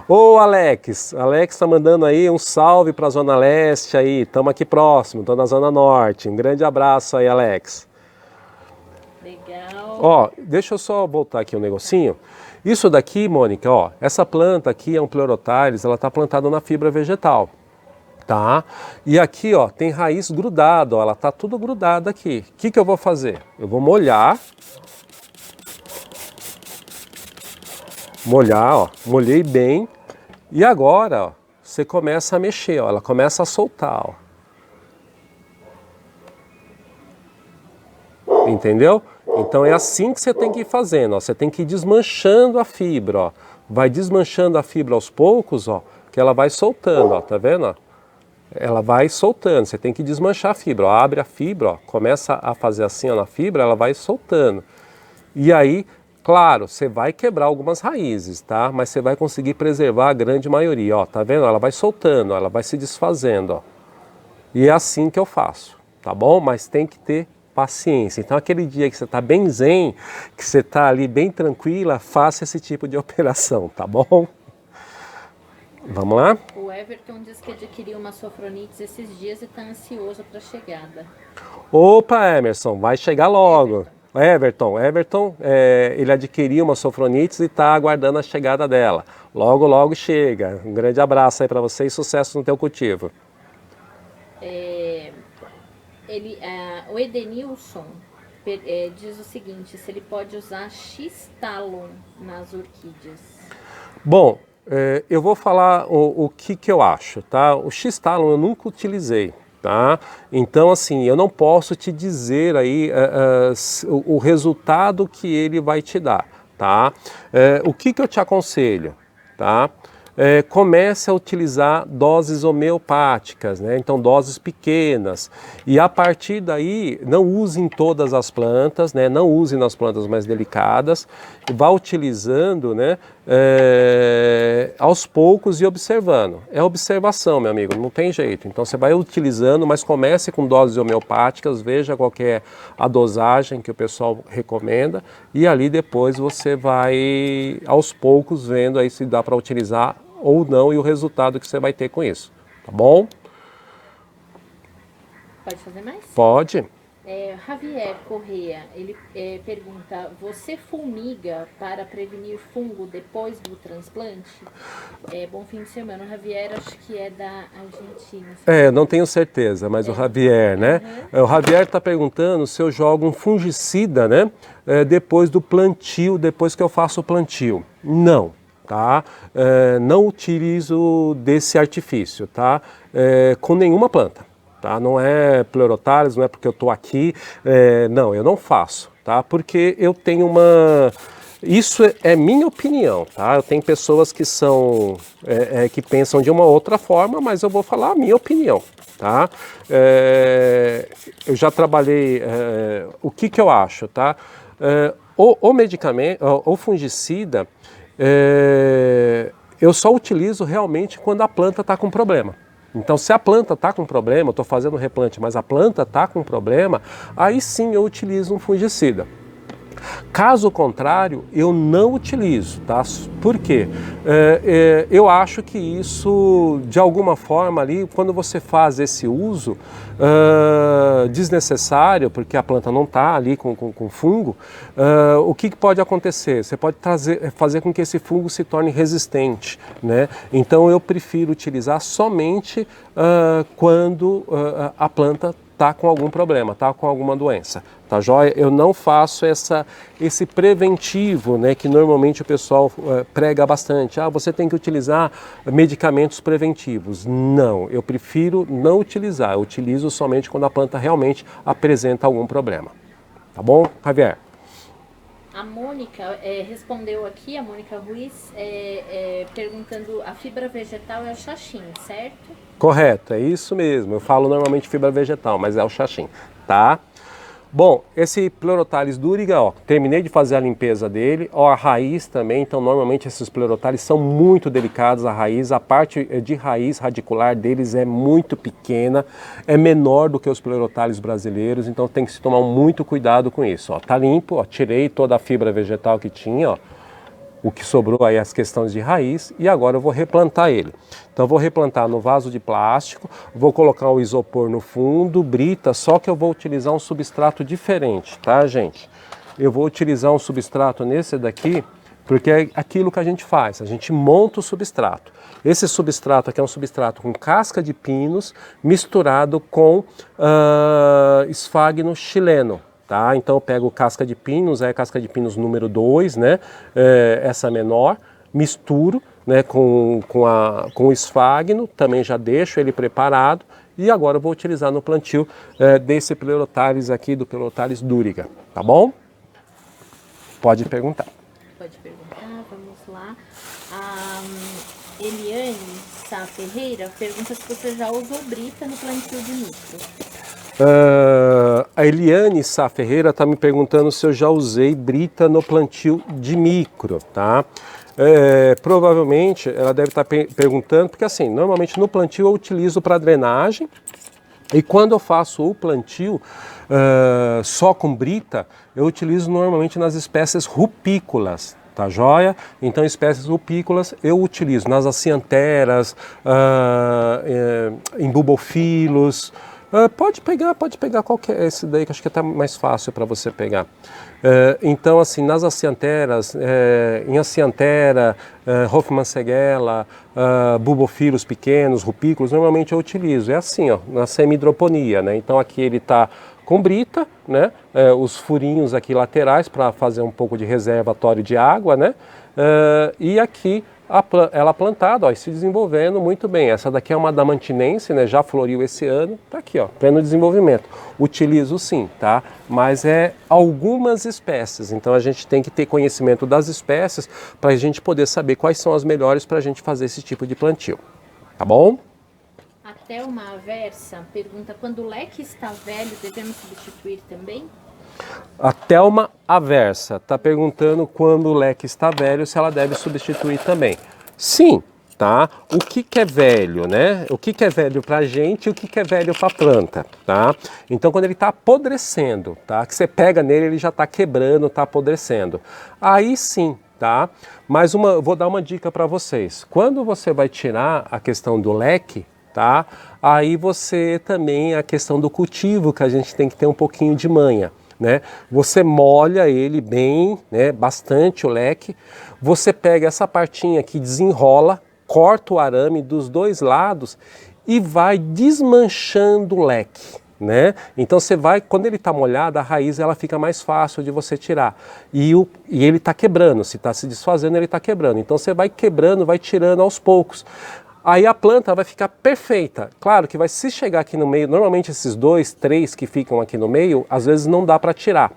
Ô Alex está mandando aí um salve para a Zona Leste aí, estamos aqui próximo, estou na Zona Norte. Um grande abraço aí, Alex. Legal. Ó, deixa eu só voltar aqui um negocinho. Isso daqui, Mônica, ó, essa planta aqui é um Pleurotalis, ela está plantada na fibra vegetal, tá? E aqui, ó, tem raiz grudada, ó, ela está tudo grudada aqui. O que eu vou fazer? Eu vou molhar, ó, molhei bem, e agora, ó, você começa a mexer, ó, ela começa a soltar, ó. Entendeu? Então é assim que você tem que ir fazendo, ó. Você tem que ir desmanchando a fibra, ó. Vai desmanchando a fibra aos poucos, ó, que ela vai soltando, ó, tá vendo? Ó? Ela vai soltando, você tem que desmanchar a fibra, ó. Abre a fibra, ó, começa a fazer assim, ó, na fibra, ela vai soltando. E aí, claro, você vai quebrar algumas raízes, tá? Mas você vai conseguir preservar a grande maioria, ó, tá vendo? Ela vai soltando, ó, ela vai se desfazendo, ó. E é assim que eu faço, tá bom? Mas tem que ter paciência. Então aquele dia que você está bem zen, que você está ali bem tranquila, faça esse tipo de operação, tá bom? Vamos lá? O Everton diz que adquiriu uma sofronite esses dias e está ansioso para a chegada. Opa, Emerson, vai chegar logo. Everton, ele adquiriu uma sofronite e está aguardando a chegada dela. Logo, logo chega. Um grande abraço aí para você e sucesso no teu cultivo. O Edenilson diz o seguinte, se ele pode usar X-Talon nas orquídeas. Bom, eu vou falar o que eu acho, tá? O X-Talon eu nunca utilizei, tá? Então, assim, eu não posso te dizer aí o resultado que ele vai te dar, tá? O que eu te aconselho, tá? Comece a utilizar doses homeopáticas, né? Então doses pequenas, e a partir daí não use em todas as plantas, né? Não use nas plantas mais delicadas, vá utilizando, né? aos poucos e observando. É observação, meu amigo, não tem jeito. Então você vai utilizando, mas comece com doses homeopáticas, veja qual que é a dosagem que o pessoal recomenda e ali depois você vai aos poucos vendo aí se dá para utilizar ou não e o resultado que você vai ter com isso, tá bom? Pode fazer mais? Pode. Javier Correa, ele pergunta, você fumiga para prevenir fungo depois do transplante? Bom fim de semana. O Javier acho que é da Argentina. Não tenho certeza, mas o Javier, né? O Javier está perguntando se eu jogo um fungicida, né? Depois do plantio, depois que eu faço o plantio. Não. Tá? Não utilizo desse artifício, tá? Com nenhuma planta. Tá? Não é Pleurothales, não é porque eu estou aqui, não, eu não faço, tá? Porque eu tenho uma... Isso é minha opinião, tá? Eu tenho pessoas que são, que pensam de uma outra forma, mas eu vou falar a minha opinião, tá? Eu já trabalhei, o que eu acho, tá? O medicamento, o fungicida, eu só utilizo realmente quando a planta está com problema. Então, se a planta está com problema, eu estou fazendo replante, mas a planta está com problema, aí sim eu utilizo um fungicida. Caso contrário, eu não utilizo, tá? Por quê? Eu acho que isso, de alguma forma ali, quando você faz esse uso desnecessário, porque a planta não está ali com fungo, o que pode acontecer? Você pode fazer com que esse fungo se torne resistente, né? Então eu prefiro utilizar somente quando a planta está com algum problema, está com alguma doença, tá joia? Eu não faço esse preventivo, né, que normalmente o pessoal prega bastante. Você tem que utilizar medicamentos preventivos. Não, eu prefiro não utilizar, eu utilizo somente quando a planta realmente apresenta algum problema. Tá bom, Javier? A Mônica respondeu aqui, a Mônica Ruiz, perguntando, a fibra vegetal é o xaxim, certo? Correto, é isso mesmo. Eu falo normalmente fibra vegetal, mas é o xaxim, tá? Bom, esse Pleurothales duriga, ó, terminei de fazer a limpeza dele, ó, a raiz também, então normalmente esses Pleurothales são muito delicados, a parte de raiz radicular deles é muito pequena, é menor do que os Pleurothales brasileiros, então tem que se tomar muito cuidado com isso, ó. Tá limpo, ó, tirei toda a fibra vegetal que tinha, ó. O que sobrou aí as questões de raiz e agora eu vou replantar ele. Então eu vou replantar no vaso de plástico, vou colocar o isopor no fundo, brita, só que eu vou utilizar um substrato diferente, tá, gente? Eu vou utilizar um substrato nesse daqui, porque é aquilo que a gente faz, a gente monta o substrato. Esse substrato aqui é um substrato com casca de pinos misturado com esfagno chileno. Tá? Então eu pego casca de pinos, casca de pinos número 2, né? Essa menor, misturo, né, com o esfagno, também já deixo ele preparado e agora eu vou utilizar no plantio desse Pleurothales aqui, do Pleurothales duriga, tá bom? Pode perguntar. Pode perguntar, vamos lá. A Eliane Sá Ferreira pergunta se você já usou brita no plantio de micro. A Eliane Sá Ferreira está me perguntando se eu já usei brita no plantio de micro, tá? Provavelmente ela deve estar perguntando, porque assim, normalmente no plantio eu utilizo para drenagem e quando eu faço o plantio só com brita, eu utilizo normalmente nas espécies rupícolas. Tá joia? Então espécies rupícolas eu utilizo nas acianteras, em bubofilos. Pode pegar qualquer, esse daí que acho que é até mais fácil para você pegar. Então assim, nas acianteras, em aciantera, Hofmannsegella, bubofilos pequenos, rupícolos, normalmente eu utilizo. É assim, ó, na semi-hidroponia, né? Então aqui ele está com brita, né? Os furinhos aqui laterais para fazer um pouco de reservatório de água, né? E aqui ela plantada, ó, e se desenvolvendo muito bem. Essa daqui é uma damantinense, né? Já floriu esse ano, tá aqui, ó, pleno desenvolvimento. Utilizo sim, tá? Mas algumas espécies, então a gente tem que ter conhecimento das espécies para a gente poder saber quais são as melhores para a gente fazer esse tipo de plantio, tá bom? A Thelma Aversa pergunta, quando o leque está velho, devemos substituir também? A Thelma Aversa está perguntando quando o leque está velho, se ela deve substituir também. Sim, tá? O que é velho, né? O que é velho para a gente e o que é velho para a planta, tá? Então, quando ele está apodrecendo, tá? Que você pega nele, ele já está quebrando, está apodrecendo. Aí sim, tá? Mas vou dar uma dica para vocês. Quando você vai tirar a questão do leque, tá? Aí você também, a questão do cultivo, que a gente tem que ter um pouquinho de manha. Né? Você molha ele bem, né? Bastante o leque, você pega essa partinha aqui, desenrola, corta o arame dos dois lados e vai desmanchando o leque. Né? Então você vai, quando ele está molhado, a raiz ela fica mais fácil de você tirar e ele está quebrando, se está se desfazendo ele está quebrando, então você vai quebrando, vai tirando aos poucos. Aí a planta vai ficar perfeita. Claro que se chegar aqui no meio, normalmente esses 2, 3 que ficam aqui no meio, às vezes não dá para tirar.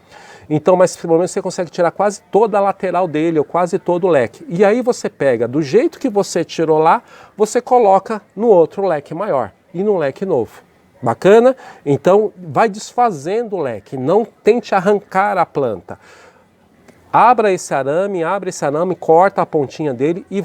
Então, mas pelo menos você consegue tirar quase toda a lateral dele, ou quase todo o leque. E aí você pega, do jeito que você tirou lá, você coloca no outro leque maior e no leque novo. Bacana? Então, vai desfazendo o leque, não tente arrancar a planta. Abre esse arame, corta a pontinha dele e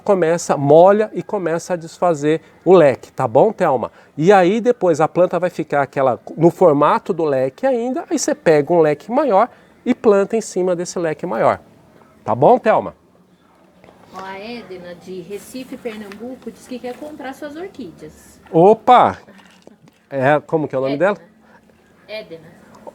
molha e começa a desfazer o leque, tá bom, Thelma? E aí depois a planta vai ficar no formato do leque ainda, aí você pega um leque maior e planta em cima desse leque maior. Tá bom, Thelma? A Edna, de Recife, Pernambuco, diz que quer comprar suas orquídeas. Opa! Como que é o nome dela?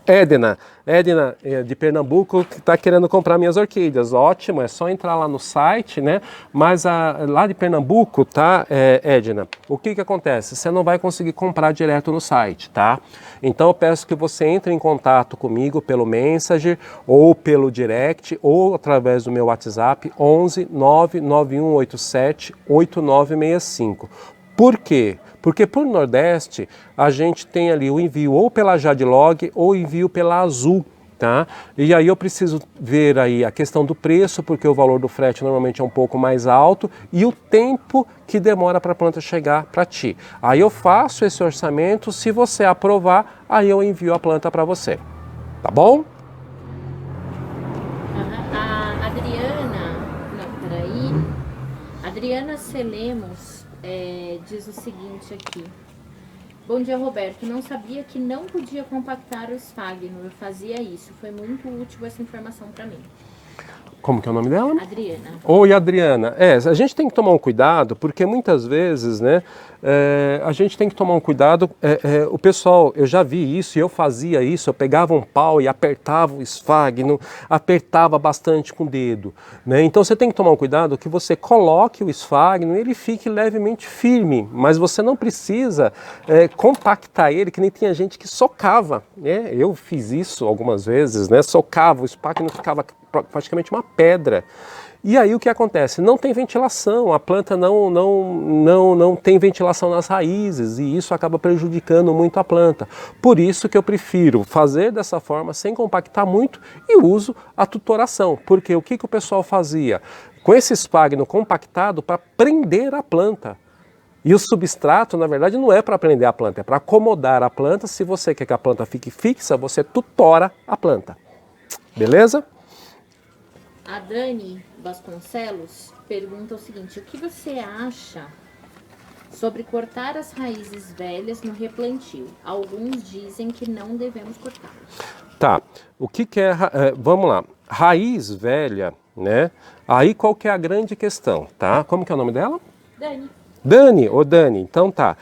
Edna de Pernambuco, que está querendo comprar minhas orquídeas. Ótimo, é só entrar lá no site, né? Mas lá de Pernambuco, tá, Edna? O que acontece? Você não vai conseguir comprar direto no site, tá? Então eu peço que você entre em contato comigo pelo Messenger, ou pelo Direct, ou através do meu WhatsApp, 11 99187 8965. Por quê? Porque por Nordeste a gente tem ali o envio ou pela Jadlog ou envio pela Azul, tá? E aí eu preciso ver aí a questão do preço, porque o valor do frete normalmente é um pouco mais alto, e o tempo que demora para a planta chegar para ti. Aí eu faço esse orçamento, se você aprovar, aí eu envio a planta para você. Tá bom? A Adriana Celemos diz o seguinte aqui. Bom dia, Roberto. Não sabia que não podia compactar o esfagno. Eu fazia isso. Foi muito útil essa informação para mim. Como que é o nome dela? Adriana. Oi, Adriana. A gente tem que tomar um cuidado, porque muitas vezes, né, a gente tem que tomar um cuidado. O pessoal, eu já vi isso e eu fazia isso, eu pegava um pau e apertava o esfagno, apertava bastante com o dedo, né? Então você tem que tomar um cuidado que você coloque o esfagno e ele fique levemente firme, mas você não precisa compactar ele, que nem tinha gente que socava, né? Eu fiz isso algumas vezes, né? Socava, o esfagno ficava praticamente uma pedra. E aí o que acontece? Não tem ventilação, a planta não tem ventilação nas raízes e isso acaba prejudicando muito a planta. Por isso que eu prefiro fazer dessa forma, sem compactar muito, e uso a tutoração. Porque o que o pessoal fazia? Com esse esfagno compactado para prender a planta. E o substrato, na verdade, não é para prender a planta, é para acomodar a planta. Se você quer que a planta fique fixa, você tutora a planta. Beleza? A Dani Vasconcelos pergunta o seguinte: o que você acha sobre cortar as raízes velhas no replantio? Alguns dizem que não devemos cortá-las. Tá, o que é, vamos lá, raiz velha, né? Aí qual que é a grande questão, tá? Como que é o nome dela? Dani. Dani, então tá.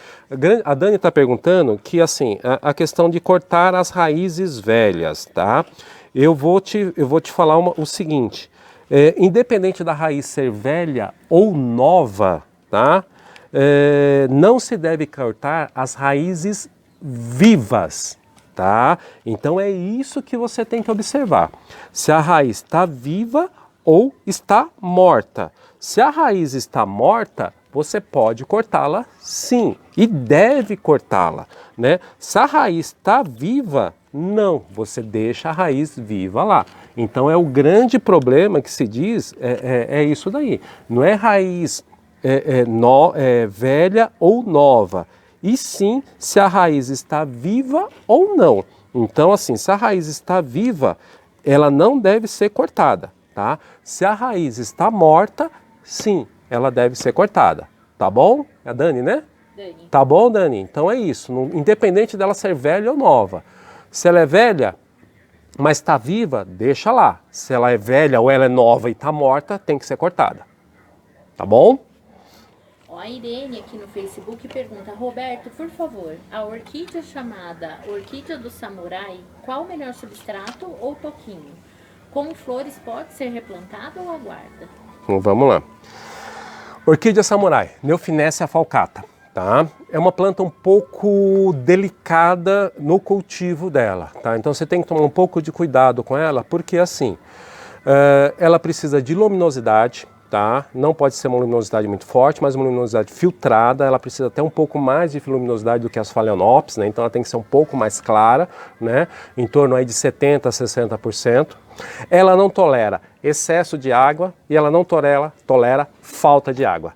A Dani está perguntando que, assim, a questão de cortar as raízes velhas, tá? Eu vou te falar o seguinte, independente da raiz ser velha ou nova, tá? Não se deve cortar as raízes vivas, tá? Então é isso que você tem que observar. Se a raiz está viva ou está morta. Se a raiz está morta, você pode cortá-la sim, e deve cortá-la, né? Se a raiz está viva, não, você deixa a raiz viva lá. Então é o grande problema que se diz, é isso daí. Não é raiz velha ou nova, e sim se a raiz está viva ou não. Então, assim, se a raiz está viva, ela não deve ser cortada, tá? Se a raiz está morta, sim, ela deve ser cortada, tá bom? É a Dani, né? Dani. Tá bom, Dani? Então é isso, independente dela ser velha ou nova. Se ela é velha, mas está viva, deixa lá. Se ela é velha ou ela é nova e está morta, tem que ser cortada. Tá bom? Ó, a Irene aqui no Facebook pergunta, Roberto, por favor, a orquídea chamada orquídea do samurai, qual o melhor substrato ou toquinho? Com flores pode ser replantado ou aguarda? Então, vamos lá. Orquídea samurai, Neufinécia falcata, tá? É uma planta um pouco delicada no cultivo dela, tá? Então você tem que tomar um pouco de cuidado com ela, porque assim, ela precisa de luminosidade, tá? Não pode ser uma luminosidade muito forte, mas uma luminosidade filtrada. Ela precisa ter um pouco mais de luminosidade do que as Phalaenopsis, né? Então ela tem que ser um pouco mais clara, né? Em torno aí de 70% a 60%. Ela não tolera excesso de água e ela não tolera falta de água.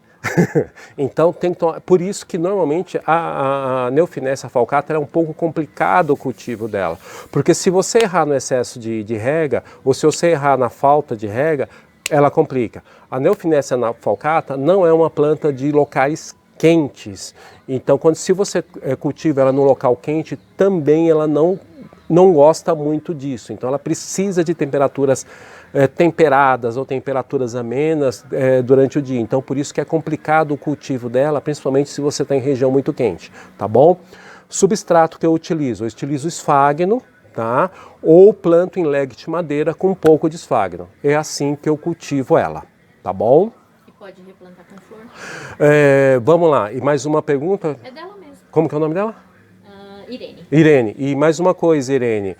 Então tem que tomar, por isso que normalmente a Neufinécia falcata é um pouco complicado o cultivo dela, porque se você errar no excesso de rega ou se você errar na falta de rega, ela complica. A Neufinécia falcata não é uma planta de locais quentes, então se você cultiva ela no local quente, também ela não gosta muito disso, então ela precisa de temperaturas temperadas ou temperaturas amenas durante o dia, então por isso que é complicado o cultivo dela, principalmente se você está em região muito quente, tá bom? Substrato que eu utilizo esfagno, tá? Ou planto em leg de madeira com um pouco de esfagno, é assim que eu cultivo ela, tá bom? E pode replantar com flor? Vamos lá, e mais uma pergunta? É dela mesmo. Como que é o nome dela? Irene. Irene, e mais uma coisa, Irene,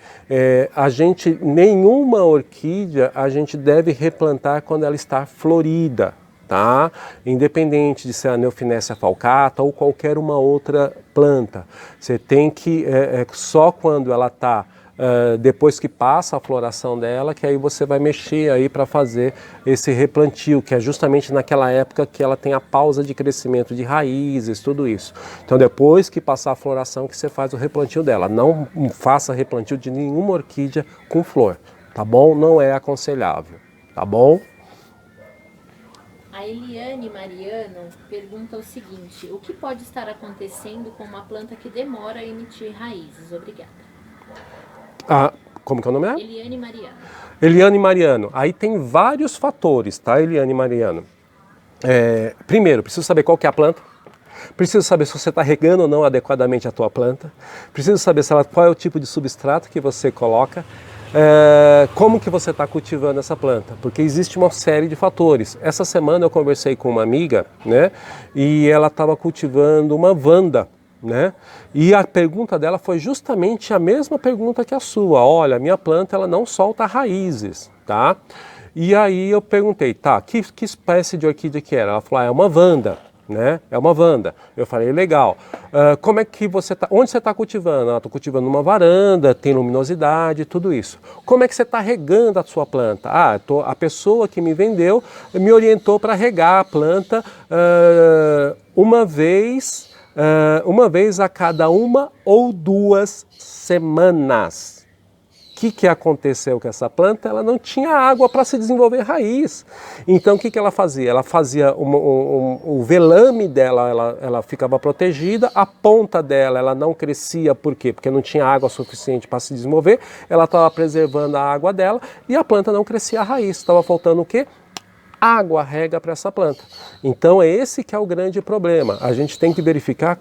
nenhuma orquídea a gente deve replantar quando ela está florida, tá? Independente de ser a Neufinécia falcata ou qualquer uma outra planta. Você tem que, só quando ela está, depois que passa a floração dela, que aí você vai mexer aí para fazer esse replantio, que é justamente naquela época que ela tem a pausa de crescimento de raízes, tudo isso. Então depois que passar a floração que você faz o replantio dela. Não faça replantio de nenhuma orquídea com flor, tá bom? Não é aconselhável, tá bom? A Eliane Mariano pergunta o seguinte, o que pode estar acontecendo com uma planta que demora a emitir raízes? Obrigada. Como que é o nome dela? Eliane Mariano. Eliane Mariano. Aí tem vários fatores, tá, Eliane Mariano? Primeiro, preciso saber qual que é a planta. Preciso saber se você está regando ou não adequadamente a tua planta. Preciso saber qual é o tipo de substrato que você coloca. Como que você está cultivando essa planta, porque existe uma série de fatores. Essa semana eu conversei com uma amiga, né, e ela estava cultivando uma Vanda, né, e a pergunta dela foi justamente a mesma pergunta que a sua. Olha, minha planta ela não solta raízes, tá? E aí eu perguntei, tá, que espécie de orquídea que era? Ela falou, é uma Vanda. Né? É uma Vanda. Eu falei, legal. Como é que você está? Onde você está cultivando? Estou cultivando numa varanda, tem luminosidade, tudo isso. Como é que você está regando a sua planta? A pessoa que me vendeu me orientou para regar a planta uma vez a cada 1 ou 2 semanas. O que aconteceu com essa planta? Ela não tinha água para se desenvolver raiz. Então o que ela fazia? Ela fazia o velame dela, ela ficava protegida, a ponta dela ela não crescia, por quê? Porque não tinha água suficiente para se desenvolver, ela estava preservando a água dela e a planta não crescia a raiz. Estava faltando o quê? Água rega para essa planta. Então é esse que é o grande problema. A gente tem que verificar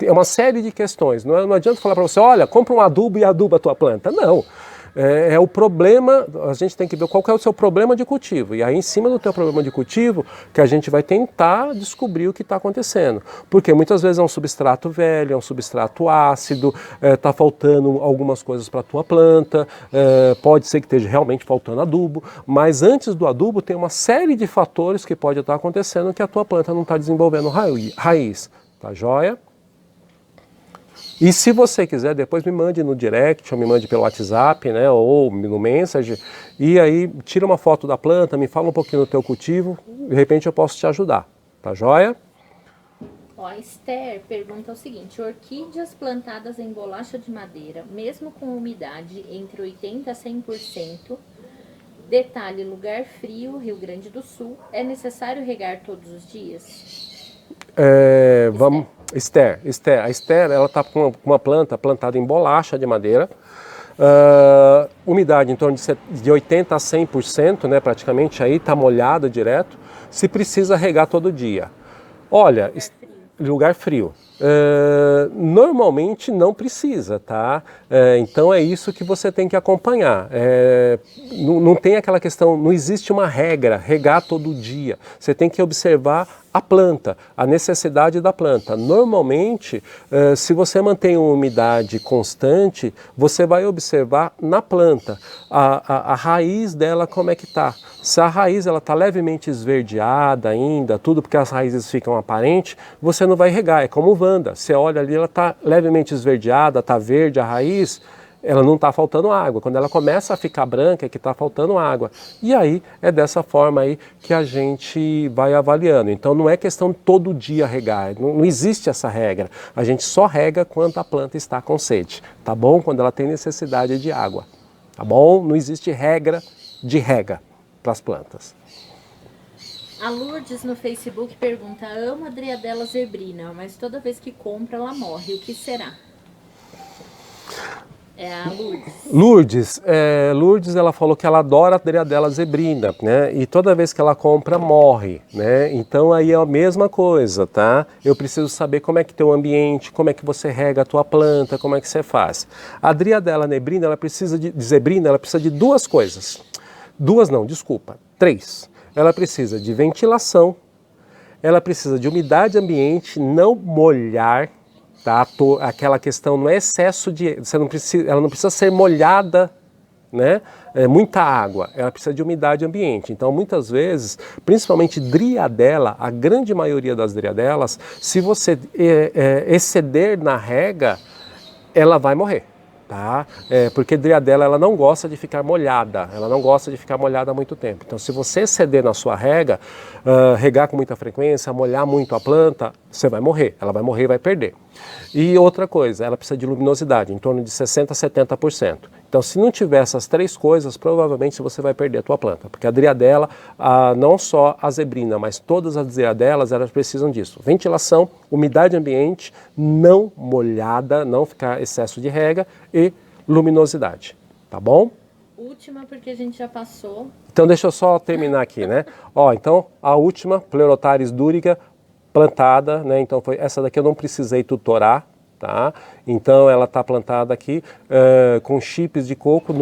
uma série de questões. Não adianta falar para você, olha, compra um adubo e aduba a tua planta. Não. É o problema, a gente tem que ver qual que é o seu problema de cultivo. E aí, em cima do teu problema de cultivo, que a gente vai tentar descobrir o que está acontecendo. Porque muitas vezes é um substrato velho, é um substrato ácido, está faltando algumas coisas para a tua planta, pode ser que esteja realmente faltando adubo, mas antes do adubo tem uma série de fatores que pode estar acontecendo que a tua planta não está desenvolvendo raiz. Tá joia? E se você quiser, depois me mande no direct, ou me mande pelo WhatsApp, né, ou no Message, e aí tira uma foto da planta, me fala um pouquinho do teu cultivo, de repente eu posso te ajudar, tá joia? Ó, Ó, a Esther pergunta o seguinte: orquídeas plantadas em bolacha de madeira, mesmo com umidade entre 80% a 100%, detalhe, lugar frio, Rio Grande do Sul, é necessário regar todos os dias? Vamos, Esther. A Esther, ela está com uma planta plantada em bolacha de madeira, umidade em torno de 80% a 100%, né, praticamente, aí está molhada direto, se precisa regar todo dia. Olha, lugar frio. Normalmente não precisa, tá? Então é isso que você tem que acompanhar. Não tem aquela questão, não existe uma regra, regar todo dia. Você tem que observar a planta, a necessidade da planta. Normalmente, se você mantém uma umidade constante, você vai observar na planta a raiz dela como é que está. Se a raiz ela está levemente esverdeada ainda, tudo porque as raízes ficam aparentes, você não vai regar. É como Wanda. Você olha ali, ela está levemente esverdeada, está verde a raiz, ela não está faltando água. Quando ela começa a ficar branca é que está faltando água. E aí é dessa forma aí que a gente vai avaliando. Então não é questão de todo dia regar, não existe essa regra. A gente só rega quando a planta está com sede, tá bom? Quando ela tem necessidade de água, tá bom? Não existe regra de rega para as plantas. A Lourdes no Facebook pergunta: amo a Driadela zebrina, mas toda vez que compra ela morre, o que será? É a Lourdes. Lourdes, ela falou que ela adora a Driadela zebrina, né? E toda vez que ela compra, morre, né? Então aí é a mesma coisa, tá? Eu preciso saber como é que tem o ambiente, como é que você rega a tua planta, como é que você faz. A Driadela zebrina, ela precisa de duas coisas. Duas não, desculpa, três. Ela precisa de ventilação, ela precisa de umidade ambiente, não molhar, tá? Aquela questão não é excesso de, ela não precisa ser molhada, né? Muita água, ela precisa de umidade ambiente. Então, muitas vezes, principalmente driadela, a grande maioria das driadelas, se você exceder na rega, ela vai morrer. Tá? Porque driadela ela não gosta de ficar molhada, ela não gosta de ficar molhada há muito tempo. Então, se você exceder na sua rega, regar com muita frequência, molhar muito a planta, você vai morrer, ela vai morrer e vai perder. E outra coisa, ela precisa de luminosidade, em torno de 60% a 70%. Então, se não tiver essas três coisas, provavelmente você vai perder a tua planta, porque a driadela, não só a zebrina, mas todas as driadelas, elas precisam disso. Ventilação, umidade ambiente, não molhada, não ficar excesso de rega e luminosidade, tá bom? Última, porque a gente já passou. Então, deixa eu só terminar aqui, né? Então, a última, Pleurotaris durica, plantada, né? Então, essa daqui eu não precisei tutorar. Tá? Então ela está plantada aqui com chips de coco,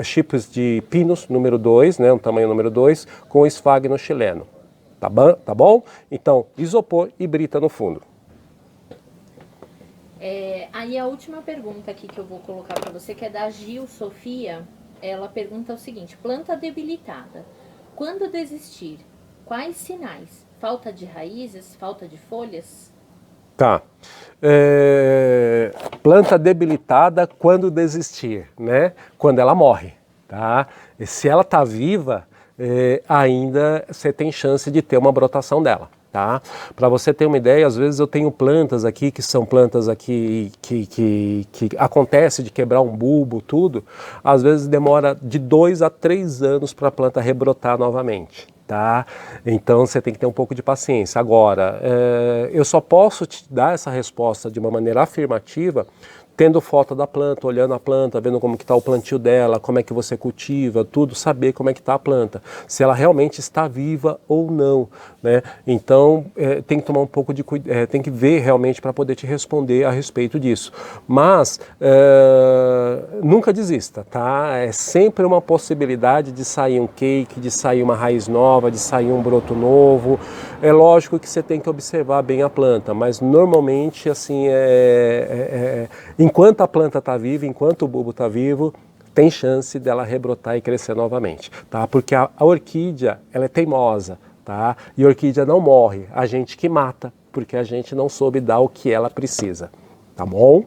chips de pinos, número 2, né, um tamanho número 2, com esfagno chileno. Tá bom? Então, isopor e brita no fundo. Aí a última pergunta aqui que eu vou colocar para você, que é da Gil Sofia, ela pergunta o seguinte: planta debilitada, quando desistir? Quais sinais? Falta de raízes? Falta de folhas? Tá. Planta debilitada quando desistir, né? Quando ela morre, tá? E se ela está viva, ainda você tem chance de ter uma brotação dela, tá? Para você ter uma ideia, às vezes eu tenho plantas aqui que são plantas aqui que acontece de quebrar um bulbo, tudo. Às vezes demora de 2 a 3 anos para a planta rebrotar novamente. Tá? Então você tem que ter um pouco de paciência. Agora, eu só posso te dar essa resposta de uma maneira afirmativa tendo foto da planta, olhando a planta, vendo como que está o plantio dela, como é que você cultiva, tudo, saber como é que está a planta, se ela realmente está viva ou não, né? Então tem que tomar um pouco de cuidado, tem que ver realmente para poder te responder a respeito disso. Mas nunca desista, tá? É sempre uma possibilidade de sair um cake, de sair uma raiz nova, de sair um broto novo. É lógico que você tem que observar bem a planta, mas normalmente assim enquanto a planta está viva, enquanto o bulbo está vivo, tem chance dela rebrotar e crescer novamente, tá? Porque a orquídea, ela é teimosa, tá? E a orquídea não morre, a gente que mata, porque a gente não soube dar o que ela precisa, tá bom?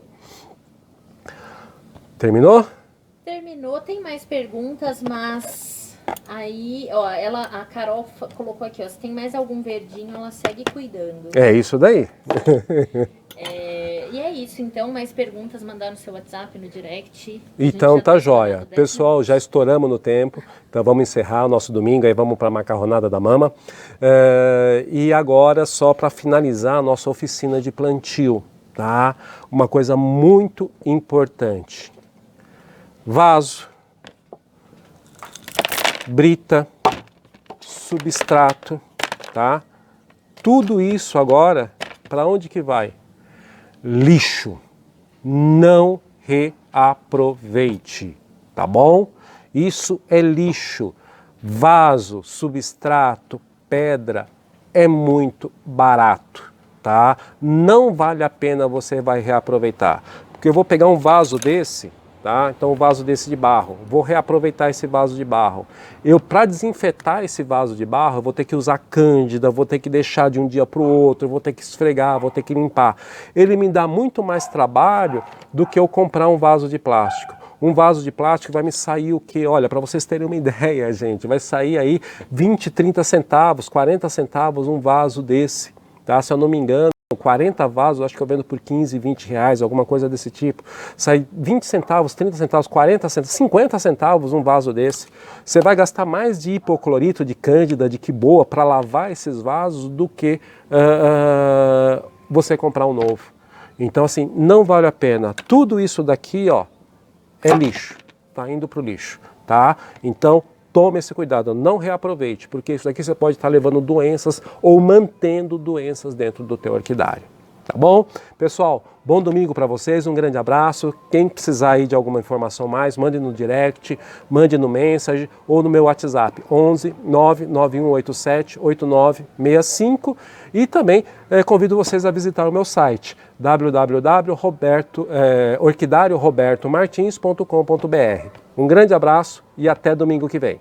Terminou? Terminou, tem mais perguntas, mas Aí, ó, a Carol colocou aqui, ó, se tem mais algum verdinho, ela segue cuidando. É isso daí. E é isso, então, mais perguntas, mandar no seu WhatsApp, no direct. Então tá jóia. Pessoal, já estouramos no tempo, então vamos encerrar o nosso domingo, aí vamos para a macarronada da mama. E agora, só para finalizar a nossa oficina de plantio, tá? Uma coisa muito importante. Vaso, brita, substrato, tá? Tudo isso agora, para onde que vai? Lixo. Não reaproveite, tá bom? Isso é lixo. Vaso, substrato, pedra é muito barato, tá? Não vale a pena você vai reaproveitar. Porque eu vou pegar um vaso desse, tá? Então um vaso desse de barro, vou reaproveitar esse vaso de barro. Para desinfetar esse vaso de barro, eu vou ter que usar cândida, vou ter que deixar de um dia para o outro, vou ter que esfregar, vou ter que limpar. Ele me dá muito mais trabalho do que eu comprar um vaso de plástico. Um vaso de plástico vai me sair o quê? Olha, para vocês terem uma ideia, gente, vai sair aí 20, 30 centavos, 40 centavos um vaso desse, tá? Se eu não me engano, 40 vasos, acho que eu vendo por 15, 20 reais, alguma coisa desse tipo. Sai 20 centavos, 30 centavos, 40 centavos, 50 centavos um vaso desse. Você vai gastar mais de hipoclorito, de cândida, de quiboa para lavar esses vasos do que você comprar um novo. Então, assim, não vale a pena. Tudo isso daqui, ó, é lixo. Tá indo pro lixo, tá? Então, tome esse cuidado, não reaproveite, porque isso daqui você pode estar levando doenças ou mantendo doenças dentro do teu orquidário. Tá bom? Pessoal, bom domingo para vocês, um grande abraço. Quem precisar aí de alguma informação mais, mande no direct, mande no message ou no meu WhatsApp, 11 99187 8965. E também convido vocês a visitar o meu site, www.orquidariorobertomartins.com.br. Um grande abraço e até domingo que vem.